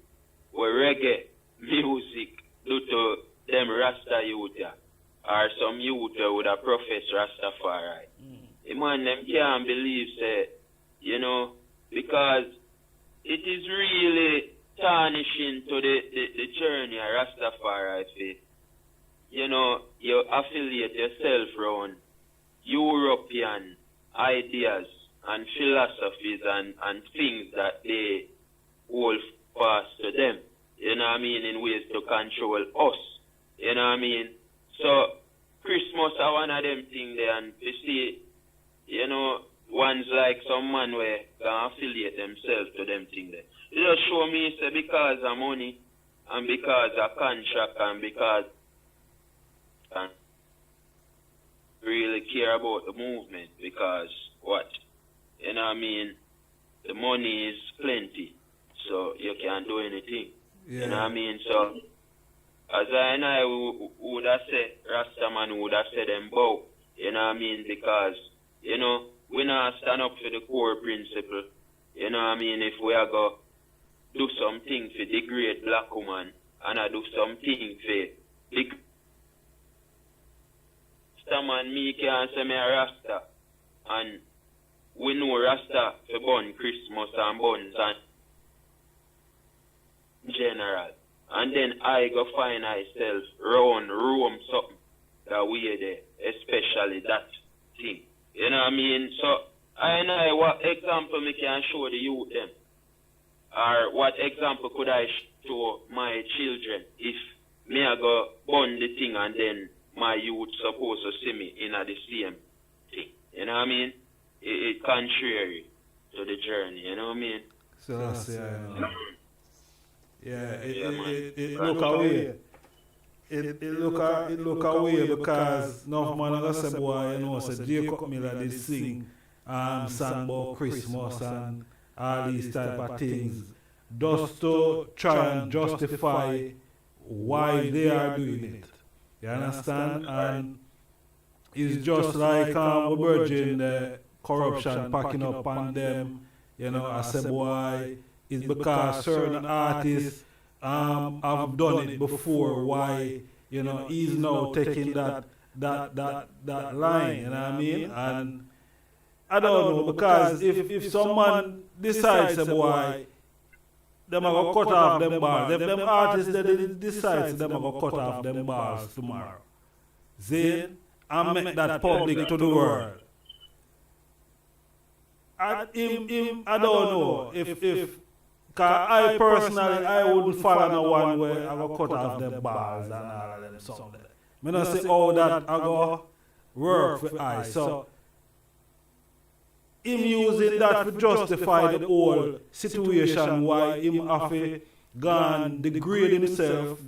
S9: where reggae music do to them Rasta youth, or some youth would have profess Rastafari, the man them can't believe, say, you know, because it is really tarnishing to the journey of Rastafari faith. You know, you affiliate yourself around European ideas and philosophies and things that they hold fast to them. You know what I mean? In ways to control us. You know what I mean? So, Christmas are one of them things there, and you see, you know, ones like some man where can affiliate themselves to them thing there. It just show me, say, because of money, and because of contract, and because and really care about the movement, because what? You know what I mean? The money is plenty, so you can't do anything. Yeah. You know what I mean? So, as I would have said, Rastaman would have said them both. You know what I mean? Because, you know, we not stand up for the core principle. You know what I mean? If we are go do something for degrade black woman, and I do something for big Rastaman, me can say me a Rasta, and we know Rasta for burn Christmas and buns and general. And then I go find myself round Rome something that we there, especially that thing. You know what I mean? So I what example me can show the youth them? Or what example could I show my children if me I go burn the thing and then my youth supposed to see me in the same thing? You know what I mean? It contrary to the journey, you know what I mean?
S8: So that's it look away. It look away because no man gonna say boy, you know, say Jacob Miller did sing song about Christmas and all these type of things, just to try and justify why they are doing it. You understand? And it's just like we virgin the corruption packing up on them, you know, I say boy, it's because certain artists have done it before, why, you know, he's now taking that line, you know what I mean? And I don't know, because if someone decides, say, boy, them are going to cut off them balls. If them artists they decide them are going to cut off them balls tomorrow, then I make that public to the world. I don't know if cause I personally I wouldn't follow no one where I go cut off them balls and all of them something. I don't say how that I go work for I. So him using that to justify the whole situation why him have to gone degrade himself,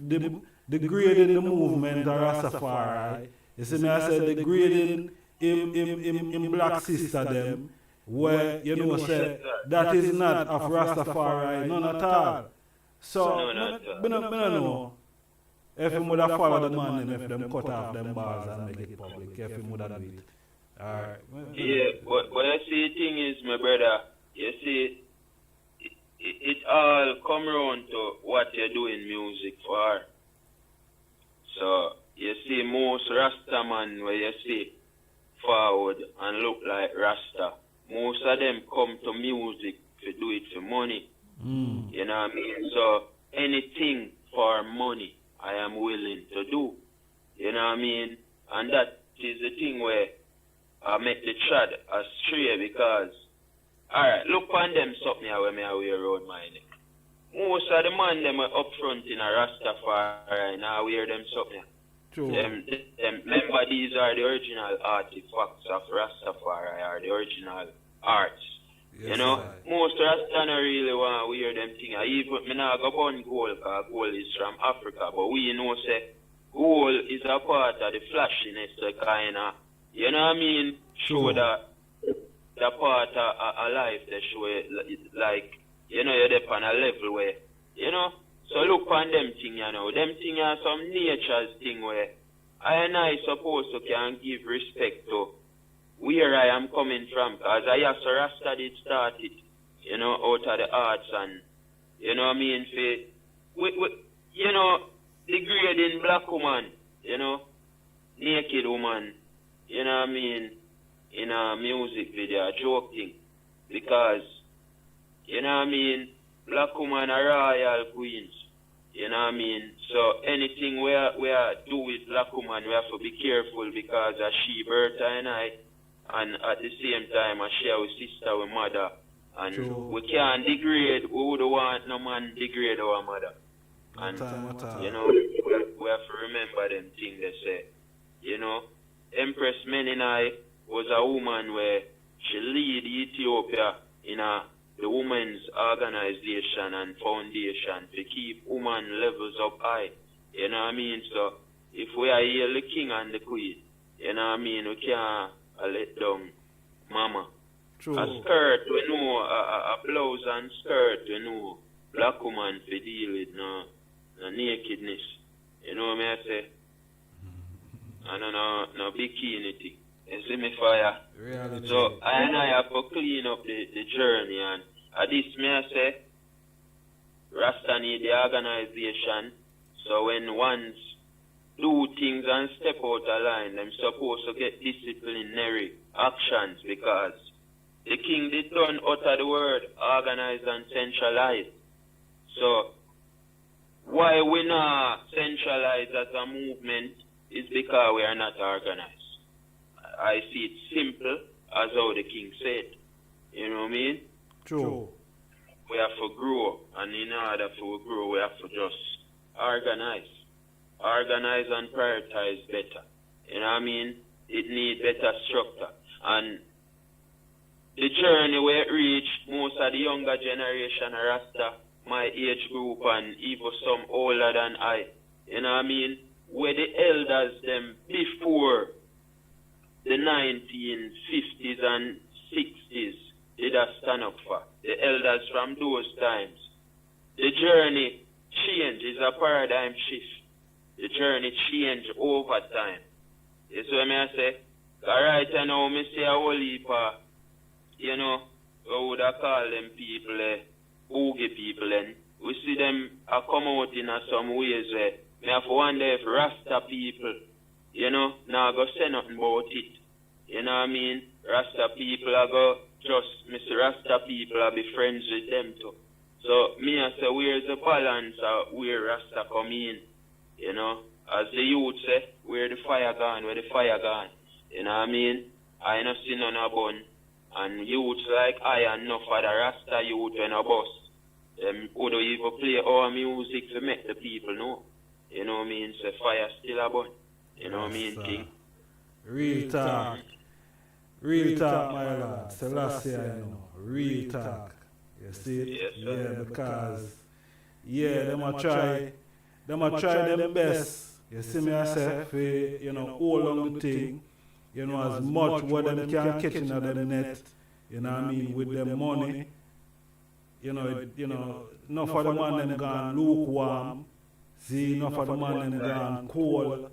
S8: degrading the movement of Rastafari. You see me I said degrading him black sister them. Where, you know, say, that is not of Rastafari, none at all. So,
S9: No,
S8: I
S9: not
S8: don't know if him would have followed the man, if them cut off them bars and make it public, if him would have do it. Alright.
S9: Yeah, but you see, the thing is, my brother, you see, it all come around to what you're doing music for. So, you see, most Rasta man where you see forward and look like Rasta, most of them come to music to do it for money. You know what I mean? So, anything for money, I am willing to do. You know what I mean? And that is the thing where I make the trad astray because, alright, look on them something where me I wear around my neck. Most of the man them are up front in a Rastafari and I wear them something.
S8: True.
S9: Remember, these are the original artifacts of Rastafari, are the original arts.
S8: Yes,
S9: you know,
S8: right.
S9: most Rasta don't really want to wear them things. Even me not go burn gold because gold is from Africa, but we know say gold is a part of the flashiness, the kind of, you know what I mean? Show that the part of life that show it, like, you know, you're there on a level where, you know. So look on them thing, you know. Them thing are some nature's thing where I supposed to can give respect to where I am coming from. Because Rasta did start it, you know, out of the arts and, you know what I mean, you know, degrading black woman, you know, naked woman, you know what I mean, in a music video, joking. Because, you know what I mean, black woman are royal queens. You know what I mean? So anything we do with black woman, we have to be careful because she birth and at the same time she our sister, our mother. And we can't degrade, we would want no man degrade our mother. And you know, we have to remember them things they say. You know, Empress Meninai was a woman where she lead Ethiopia in the women's organization and foundation to keep women levels up high. You know what I mean? So if we are here the king and the queen, you know what I mean, we can't let down mama.
S8: True.
S9: A skirt, we know, a blouse and skirt, we know, black woman to deal with no nakedness. You know what I say? And no bikini thing. You see me fire?
S8: Reality.
S9: So I have to clean up the journey and this me I say Rasta need the organization. So when ones do things and step out of line, them supposed to get disciplinary actions because the king did done utter the word organize and centralize. So why we not centralize as a movement is because we are not organized. I see it simple as how the king said. You know what I mean?
S8: True.
S9: We have to grow, and in order to grow, we have to just organize. Organize and prioritize better. You know what I mean? It needs better structure. And the journey where it reached, most of the younger generation are Rasta, my age group, and even some older than I. You know what I mean? Where the elders, them before the 1950s and 60s did a stand up for. The elders from those times. The journey change is a paradigm shift. The journey change over time. You see what I say? Right now, I see a whole heap of, you know, what would I call them people, boogie people, and we see them come out in some ways where me have to wonder if Rasta people, you know, now go say nothing about it. You know what I mean? Rasta people are go just, Mr. Rasta people are be friends with them too. So me I say, where's the balance of where Rasta come in? You know, as the youth say, where the fire gone, where the fire gone. You know what I mean? I no see none of bun. And youths like I and enough of the Rasta youth when a bus. Them would even play our music to make the people know. You know what I mean? So fire still a bun. You know what I mean, King?
S8: Real talk. Real talk, my lord. Selassie, you know. Real talk. You see it?
S9: Yes,
S8: yeah, because them a try them best. You see me I say, for, you know, all along the thing, you know, as much what them can catch in the net, you know what I mean, with them money, enough of the man them gone lukewarm. See, enough of the man them gone cold.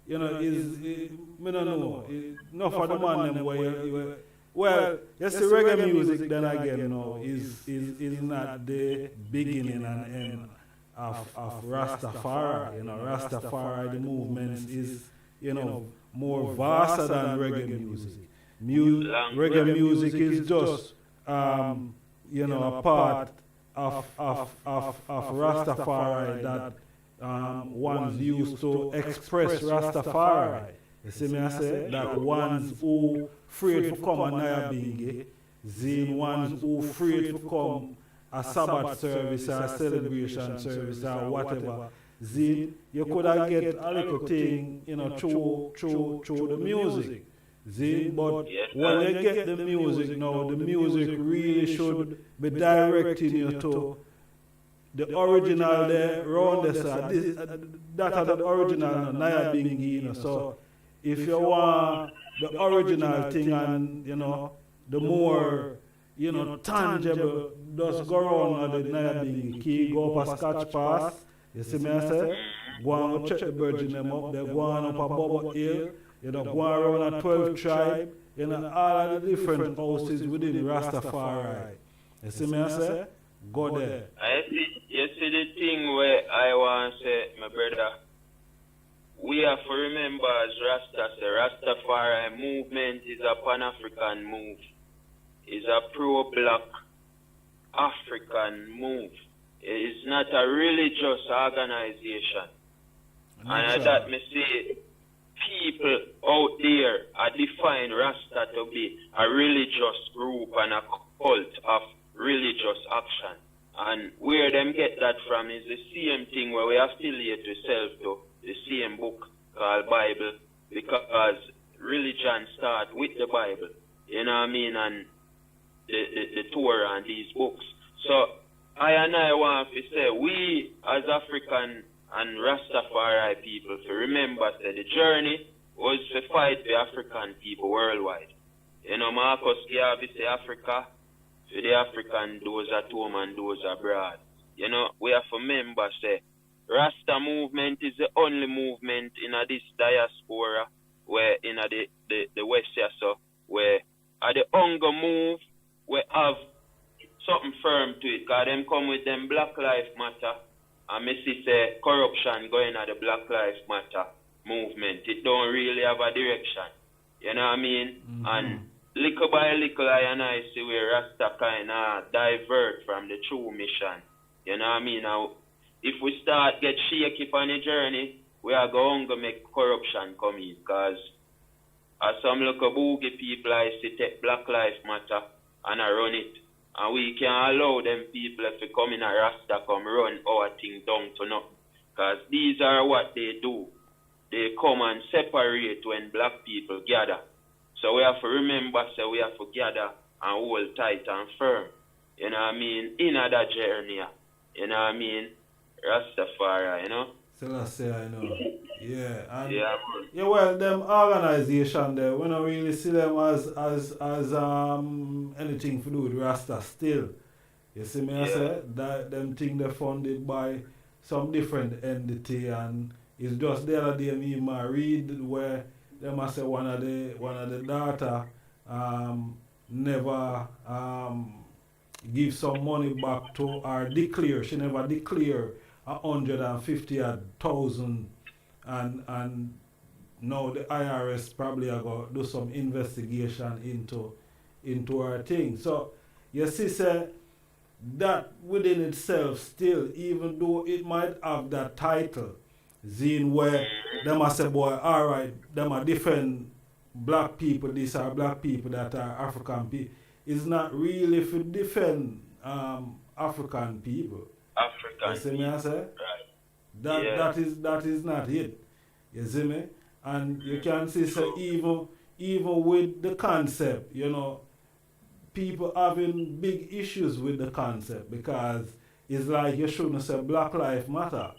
S8: Me don't know. Enough of the man them where well, you see reggae music then again is not the beginning and end of Rastafari. Rastafari, the movement is, more vaster than reggae music. Reggae music is just, a part of Rastafari that ones used to express Rastafari. You see me I say? That ones who afraid to come a Niyahbinghi, zine ones who afraid to come a Sabbath service or a celebration service or whatever. Zine, you could have get a little thing, through the music. Zine, but when you get the music now, the music really should be directing you to the original there, round the side. That are the original Niyahbinghi, so if you want the original thing and, the more, tangible, just go around the Niyahbinghi key, go up a scotch pass, you see me I say? Go on check the virgin them up, they go on up a Bubble Hill, go around a 12 tribe, all of the different houses within Rastafari. You see me I say? Go there.
S9: You see the thing where I want to say, my brother, we have to remember as Rasta, the Rastafari movement is a Pan-African move. It's a pro-black African move. It's not a religious organization. And that me say, people out there are define Rasta to be a religious group and a cult of religious action. And where them get that from is the same thing where we affiliate ourselves to the same book called Bible, because religion starts with the Bible, you know what I mean, and the Torah and these books. So I want to say, we as African and Rastafari people to remember that the journey was to fight the African people worldwide. Marcus Garvey say Africa, for the African, those at home and those abroad. We have to remember, say, Rasta movement is the only movement in this diaspora where in the West here, so where at the hunger move we have something firm to it, because them come with them Black Lives Matter and me see say corruption going at the Black Lives Matter movement. It don't really have a direction. You know what I mean? Mm-hmm. And little by little I see where Rasta kind of divert from the true mission. You know what I mean? Now, if we start get shaky on the journey, we are going to make corruption come in. Because as some little boogie people I see take Black Lives Matter and I run it. And we can allow them people if they come in a Rasta come run our thing down to nothing. Because these are what they do. They come and separate when black people gather. So we have to remember, so we have to gather and hold tight and firm. You know what I mean? In that journey. You know what I mean? Rastafari, you know?
S8: Selassie, I know. Yeah. And
S9: yeah,
S8: well, them organization there, we don't really see them as anything to do with Rasta still. You see me I say? That them thing they funded by some different entity, and it's just the other day me read where they must say one of the daughter never give some money back to her declare. She never declare 150,000 and now the IRS probably are going to do some investigation into her thing. So you see say that within itself still, even though it might have that title, Zine, where they must say, boy, alright, them are different black people, these are black people that are African people. It's not really for defend African people. You see me I say?
S9: Right.
S8: That is not it. You see me? And you can see so even with the concept, you know, people having big issues with the concept, because it's like you shouldn't say Black Lives Matter.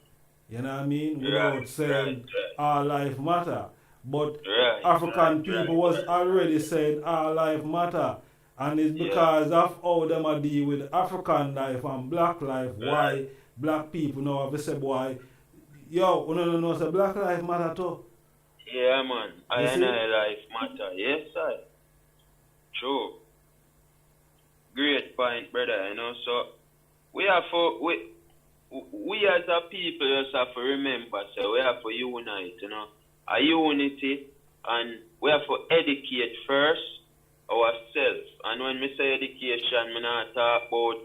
S8: You know what I mean? Without saying All Life Matter. But African people was already saying All Life Matter. And it's because of how them are deal with African life and black life, why black people now have to say, boy, yo, you don't know, say black life matter too.
S9: Yeah, man. I life matter. Yes, sir. True. Great point, brother. You know, so we have to, we as a people just have to remember, so we have to unite, you know, a unity, and we have to educate first ourselves. And when we say education, I not talk about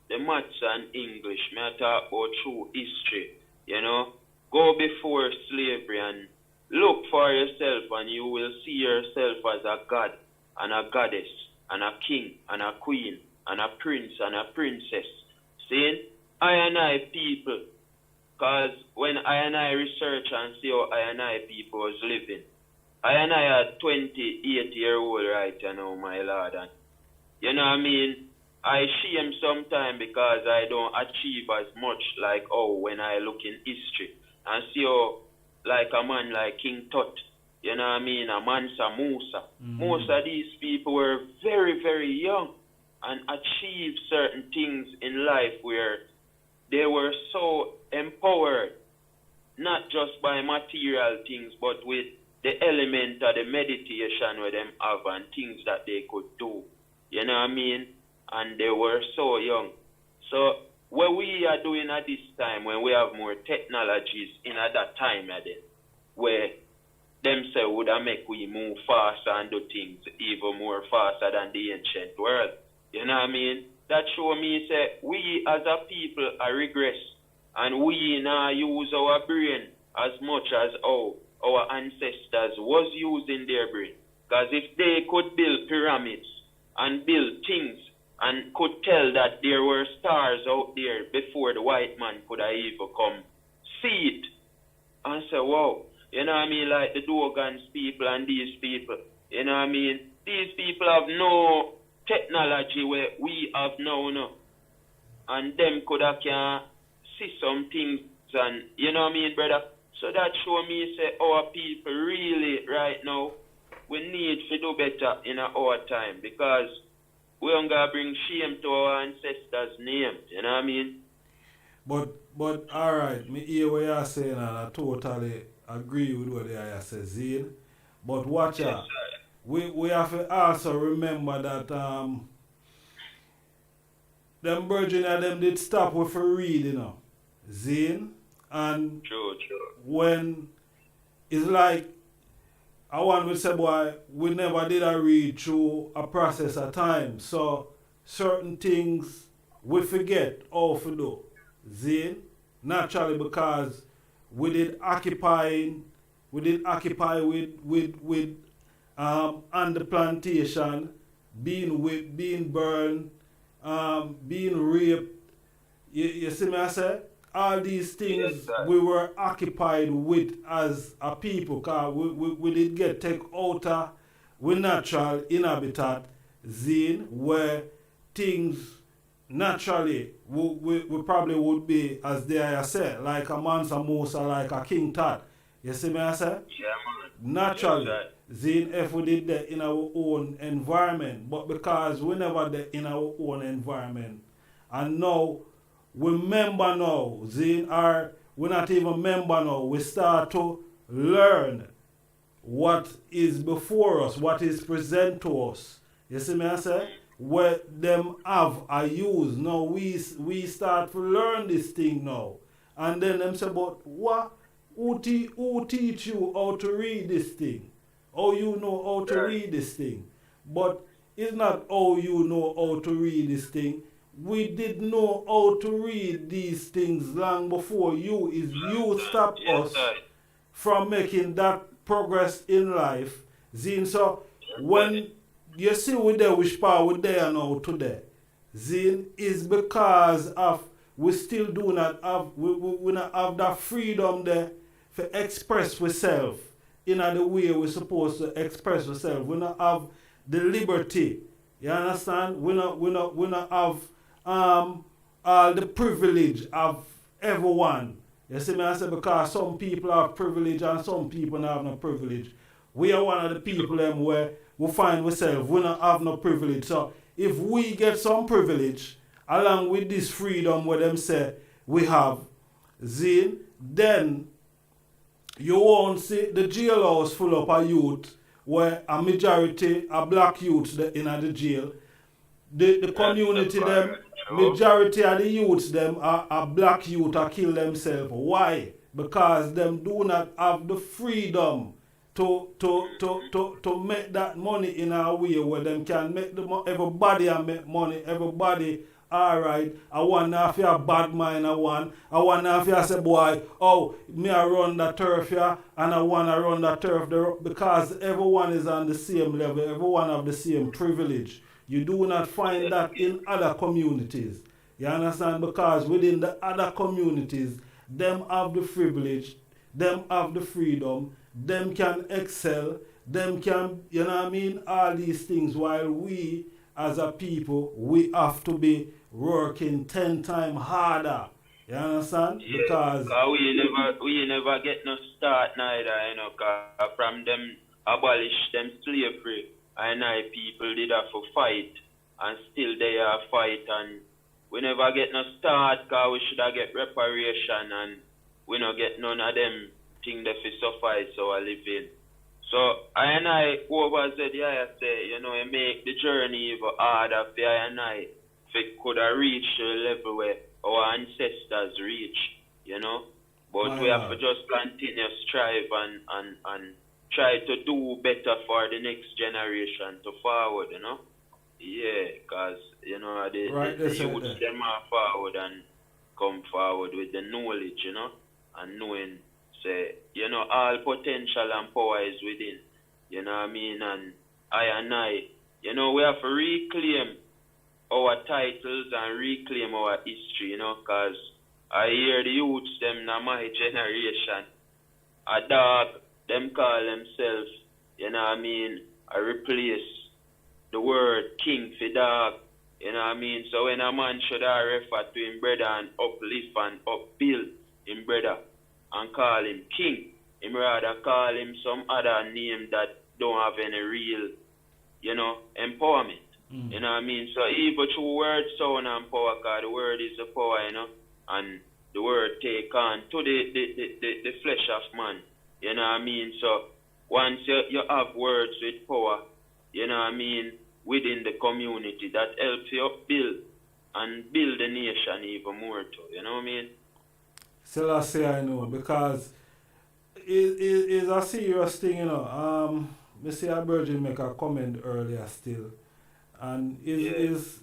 S9: the maths and English, I talk about true history, you know. Go before slavery and look for yourself, and you will see yourself as a god and a goddess and a king and a queen and a prince and a princess. Seeing? I people, because when I research and see how I people was living, I had 28-year-old right now, my lord, and you know what I mean? I shame sometimes because I don't achieve as much like when I look in history and see how like a man like King Tut, you know what I mean, a Mansa Musa. Most of these people were very, very young and achieved certain things in life where they were so empowered, not just by material things, but with the element of the meditation where them have and things that they could do. You know what I mean? And they were so young. So what we are doing at this time, when we have more technologies in at that time, where them say would make we move faster and do things even more faster than the ancient world. You know what I mean? That show me say we as a people are regress, and we now use our brain as much as our ancestors was using their brain. Because if they could build pyramids and build things and could tell that there were stars out there before the white man could have even come see it and say, wow, you know what I mean, like the Dogans people and these people, you know what I mean, these people have no technology where we have now, no. And them could have can see some things and, you know what I mean, brother? So that show me say our people really right now, we need to do better in our time, because we don't gonna bring shame to our ancestors' name, you know what I mean?
S8: But alright, me hear what you're saying and I totally agree with what you say, Zane. But watch out. We have to also remember that them virgin of them did stop with a read, you know. Zane. And
S9: true.
S8: When it's like I want to say, boy, we never did a read through a process of time. So certain things we forget how to do. Zane, naturally, because we did occupy with on the plantation, being burned, being raped. You see me I say? All these things we were occupied with as a people, because we did get take out of we natural inhabitat zone where things naturally we probably would be, as they say, like a Mansa Musa, like a King Tut. You see me I say?
S9: Yeah, man.
S8: Naturally, zine if we did that in our own environment, but because we never did in our own environment, and now we member now, zine, or we not even member now, we start to learn what is before us, what is present to us. You see me I say? What them have I use. Now we start to learn this thing now. And then them say, but what? Who teach you how to read this thing? How you know how to read this thing? But it's not how you know how to read this thing. We did know how to read these things long before you. Is you stop us from making that progress in life. Zine, so when you see with the which power we there now today, Zine, is because of we still do not have we not have that freedom there to express ourselves in the way we're supposed to express ourselves. We not have the liberty. You understand? We not have all the privilege of everyone. You see me I say, because some people have privilege and some people have no privilege. We are one of the people them where we find ourselves, we don't have no privilege. So if we get some privilege, along with this freedom where them say we have, then you won't see the jailhouse full up of youth where a majority of black youths in the jail. The community them, majority of the youths them are black youth are kill themselves. Why? Because them do not have the freedom to make that money in a way where them can make everybody and make money, everybody. Alright, I want to have a bad mind, I want to have a say, boy, oh, me I run the turf here, and I want to run the turf there, because everyone is on the same level, everyone have the same privilege. You do not find that in other communities. You understand? Because within the other communities, them have the privilege, them have the freedom, them can excel, them can, you know what I mean, all these things, while we, as a people, we have to be working 10 times harder. You understand?
S9: Yeah,
S8: because
S9: we never get no start neither, you know, cause from them abolish them slavery, and people did have to fight, and still they are fight, and we never get no start, cause we should have get reparation, and we not get none of them things that we suffice our living. So I over said, yeah, I say, you know, it make the journey even harder for I if it could have reached the level where our ancestors reach, you know. But we have to just continue strive and try to do better for the next generation to forward, you know. Yeah, because, you know, the youth them are forward and come forward with the knowledge, you know, and knowing, say, you know, all potential and power is within, you know what I mean, and I, you know, we have to reclaim our titles and reclaim our history, you know, because I hear the youths, them in my generation, a dog, them call themselves, you know what I mean, I replace the word king for dog, you know what I mean, so when a man should I refer to him brother and uplift and upbuild him brother and call him king, him rather call him some other name that don't have any real, you know, empowerment. You know what I mean? So even through word sound and power, because the word is the power, you know, and the word take on to the flesh of man. You know what I mean? So once you have words with power, you know what I mean, within the community, that helps you build and build the nation even more too. You know what I mean?
S8: So I say I know, because it's a serious thing, you know. Me see a Virgin make a comment earlier still. And is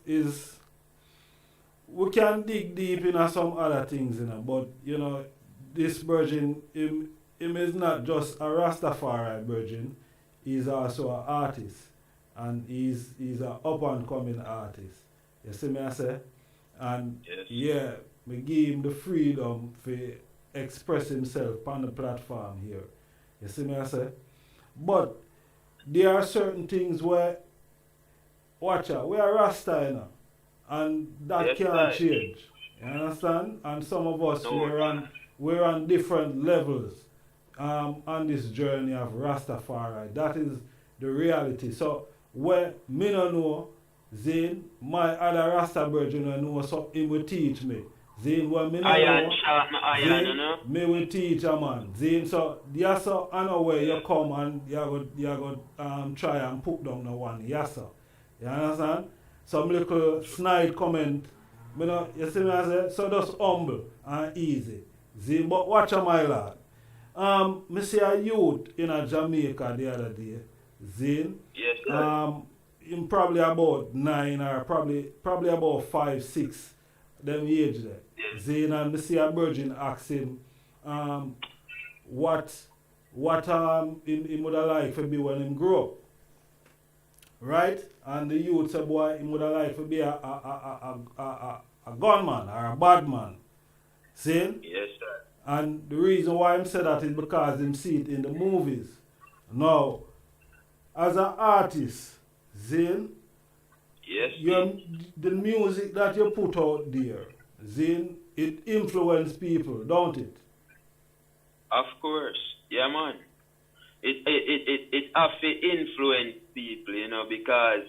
S8: we can dig deep into some other things, you know, but you know, this Virgin him is not just a Rastafari Virgin, he's also an artist, and he's an up and coming artist. You see me I say? And yeah, we give him the freedom to express himself on the platform here. You see me I say? But there are certain things where watch out, we are Rasta, you know, and that can't change. You understand? And some of us we're on different levels on this journey of Rastafari. That is the reality. So where me no know, Zane, my other Rasta virgin I know, so he will teach me. Zane, what me know, Zane, me will teach a man. Zane, so yes sir, I know where you come and you go try and put down the one. Yes sir. You understand? Some little snide comment. You know, you see me I say, so just humble and easy. See, but watch a my lad. Me see a youth in a Jamaica the other day. Zane.
S9: Yes, sir.
S8: Him probably about 9 or probably about 5, 6 them age there. Yes. Zane, and me see a virgin ask him what he would have liked to be when him grow up. Right? And the youth say, boy, he would have liked to be a gunman or a bad man. See?
S9: Yes, sir.
S8: And the reason why him say that is because him see it in the movies. Now, as an artist, Zane,
S9: yes,
S8: the music that you put out there, Zane, it influences people, don't it?
S9: Of course. Yeah, man. it have to influence people, you know, because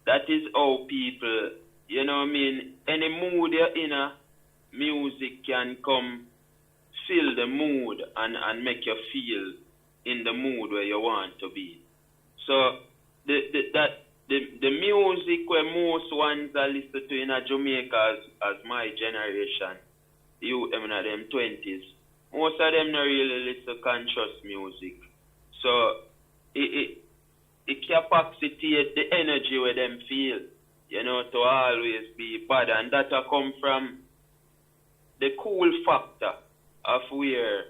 S9: that is how people, you know what I mean, any mood you're in, music can come fill the mood and make you feel in the mood where you want to be. So the music where most ones are listened to in Jamaica as my generation, you them in them 20s, most of them not really listen to conscious music. So it capacitates the energy where them feel, you know, to always be bad, and that come from the cool factor of where,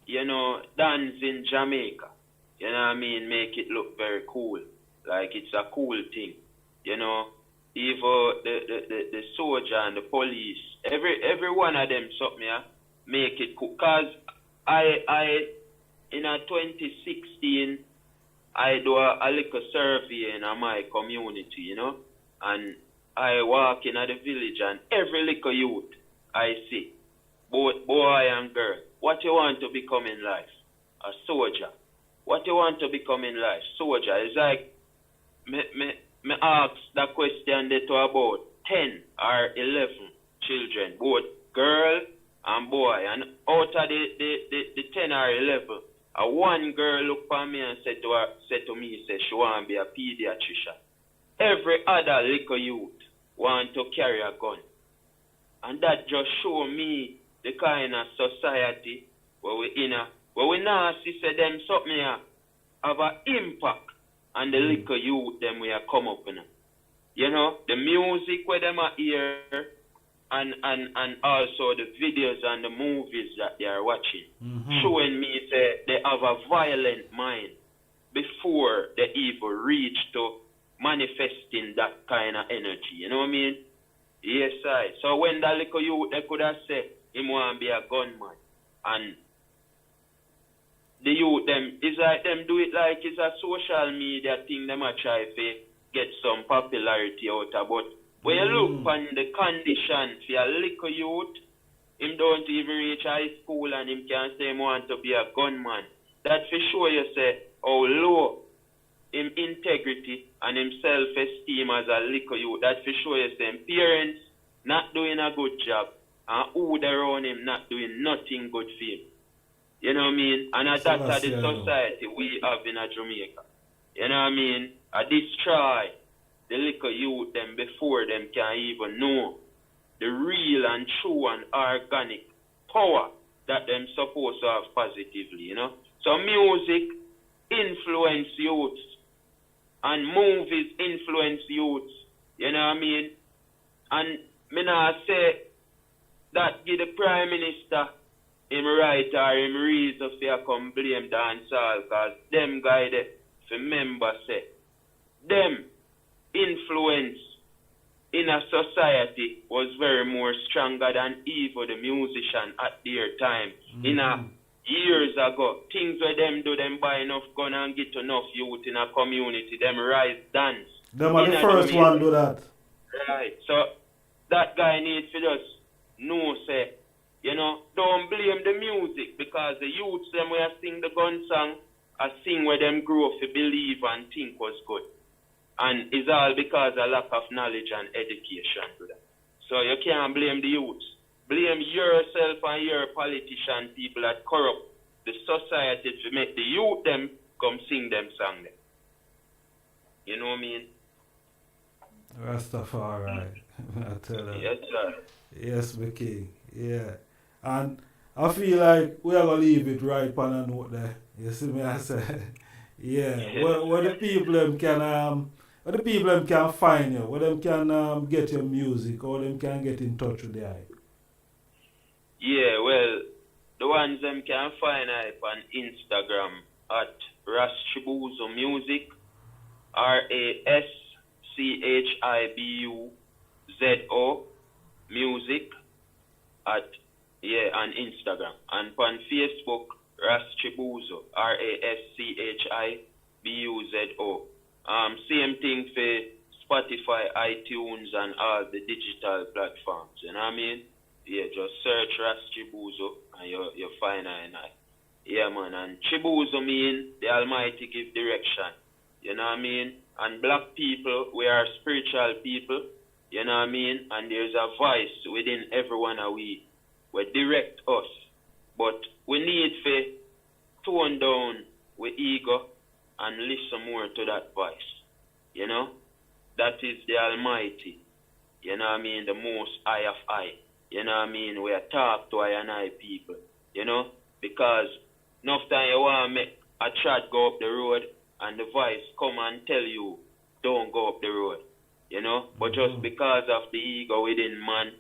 S9: you know, dance in Jamaica, you know what I mean, make it look very cool, like it's a cool thing, you know. Even the soldier and the police, every one of them something make it cool. Cause I in a 2016 I do a little survey in my community, you know, and I walk in the village and every little youth I see, both boy and girl, what you want to become in life? A soldier. What you want to become in life? Soldier. It's like me ask that question there to about 10 or 11 children, both girl and boy, and out of the 10 or 11, one girl looked at me and said to me, she want to be a pediatrician. Every other little youth want to carry a gun. And that just show me the kind of society where we in where we now see say them something have an impact on the little youth them we are come up in. You know, the music where them are hear and also the videos and the movies that they are watching, showing me say they have a violent mind before they even reach to manifesting that kind of energy. You know what I mean? Yes, I. So when that little youth, they could have said him want to be a gunman, and the youth them, it's like them do it like it's a social media thing. Them a try to get some popularity out of. But when you look on the condition for a little youth, him don't even reach high school and him can say him want to be a gunman. That for sure you say how low him integrity and him self-esteem as a little youth. That for sure you say him parents not doing a good job and who around him not doing nothing good for him. You know what I mean? And that's the society we have in Jamaica. You know what I mean? I destroy the little youth them before them can even know the real and true and organic power that them supposed to have positively, you know? So music influence youths and movies influence youths, you know what I mean? And me not say that give the Prime Minister him right or him reason for come blame dancehall, because them guy there, for member say, them influence in a society was very more stronger than even the musician at their time. In a years ago, things where them do, them buy enough gun and get enough youth in a community, them rise dance.
S8: Them are the first one do that.
S9: Right, so that guy needs to just know, say, you know, don't blame the music, because the youths them where sing the gun song are sing where them grow to believe and think was good. And it's all because of lack of knowledge and education to that. So you can't blame the youths. Blame yourself and your politician people that corrupt the society to make the youth them come sing them song them. You know what I mean?
S8: Rastafari. I tell you.
S9: Yes, sir.
S8: Yes, my king. Yeah. And I feel like we are going to leave it right on a note there. You see me, I say, yeah. Where the people them can where the people them can find you, where them can get your music, or them can get in touch with you.
S9: Yeah, well, the ones them can find I on Instagram at Chibuzo Music, RASCHIBUZO Music at on Instagram, and on Facebook Chibuzo, RASCHIBUZO. Same thing for Spotify, iTunes, and all the digital platforms. You know what I mean? Yeah, just search Chibuzo and you find I. Yeah, man. And Chibuzo mean the Almighty give direction. You know what I mean? And black people, we are spiritual people. You know what I mean? And there's a voice within every one of we will direct us. But we need to tone down with ego and listen more to that voice. You know? That is the Almighty. You know what I mean? The most high of high. You know what I mean? We talk to I and I people. You know? Because enough time you want to make a chat go up the road and the voice come and tell you, don't go up the road. You know? But just because of the ego within man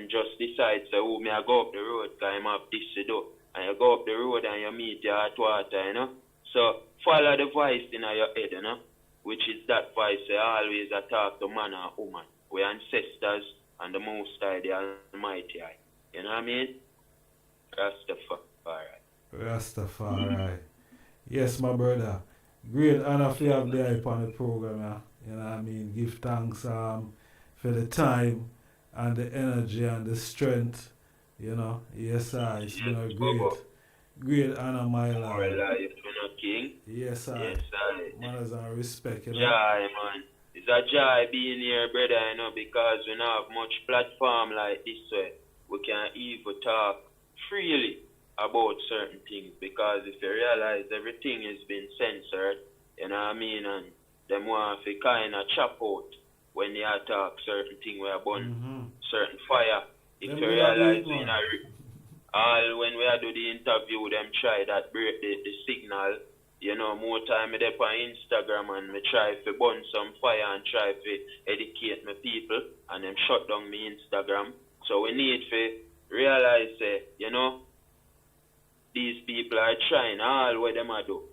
S9: just decides, oh, me I go up the road because I'm have this to do. And you go up the road and you meet your hot water, you know? So follow the voice in your head, you know? Which is that voice always talk to man or woman. We ancestors and the Most High, the Almighty. You know what I mean?
S8: Rastafari. Yes, my brother. Great honor for you have the hype on the program, yeah. You know what I mean? Give thanks for the time and the energy and the strength. You know, yes, sir. It's been a great honor, my lord.
S9: King.
S8: Yes, sir.
S9: Yes, sir.
S8: Manners and respect, you know.
S9: Joy, man. It's a joy being here, brother, you know, because we don't have much platform like this way. We can even talk freely about certain things, because if you realize everything has been censored, you know what I mean, and them want to kind of chop out when they talk certain things where burn certain fire. If you realize when we do the interview, them try that break the signal. You know, more time I dey on Instagram and me try to burn some fire and try to educate my people, and them shut down my Instagram. So we need to realize, you know, these people are trying all what them do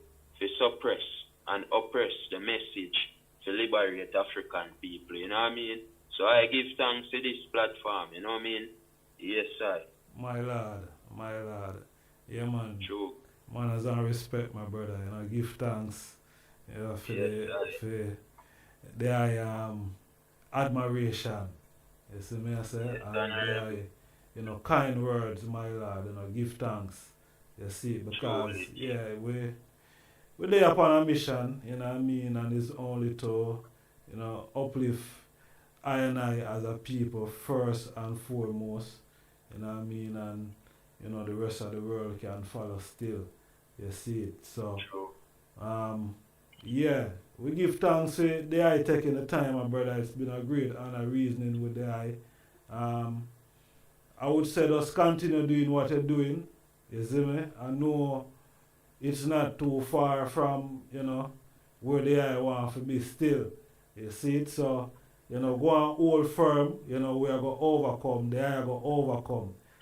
S9: to suppress and oppress the message to liberate African people, you know what I mean? So I give thanks to this platform, you know what I mean? Yes, sir.
S8: My lord. Yeah, man.
S9: True.
S8: Manners and respect, my brother. You know, give thanks, you know, for the admiration. You see me, I say, and you know, kind words, my lord. You know, give thanks. You see, because we lay upon a mission. You know what I mean, and it's only to, you know, uplift I and I as a people first and foremost. You know what I mean, and you know the rest of the world can follow still. You see it. So, we give thanks to the eye taking the time, my brother. It's been a great honor reasoning with the eye. I would say just continue doing what you're doing. You see me? I know it's not too far from, you know, where the eye want to be still. You see it? So, you know, go on hold firm. You know, we are going to overcome. The eye are going to overcome.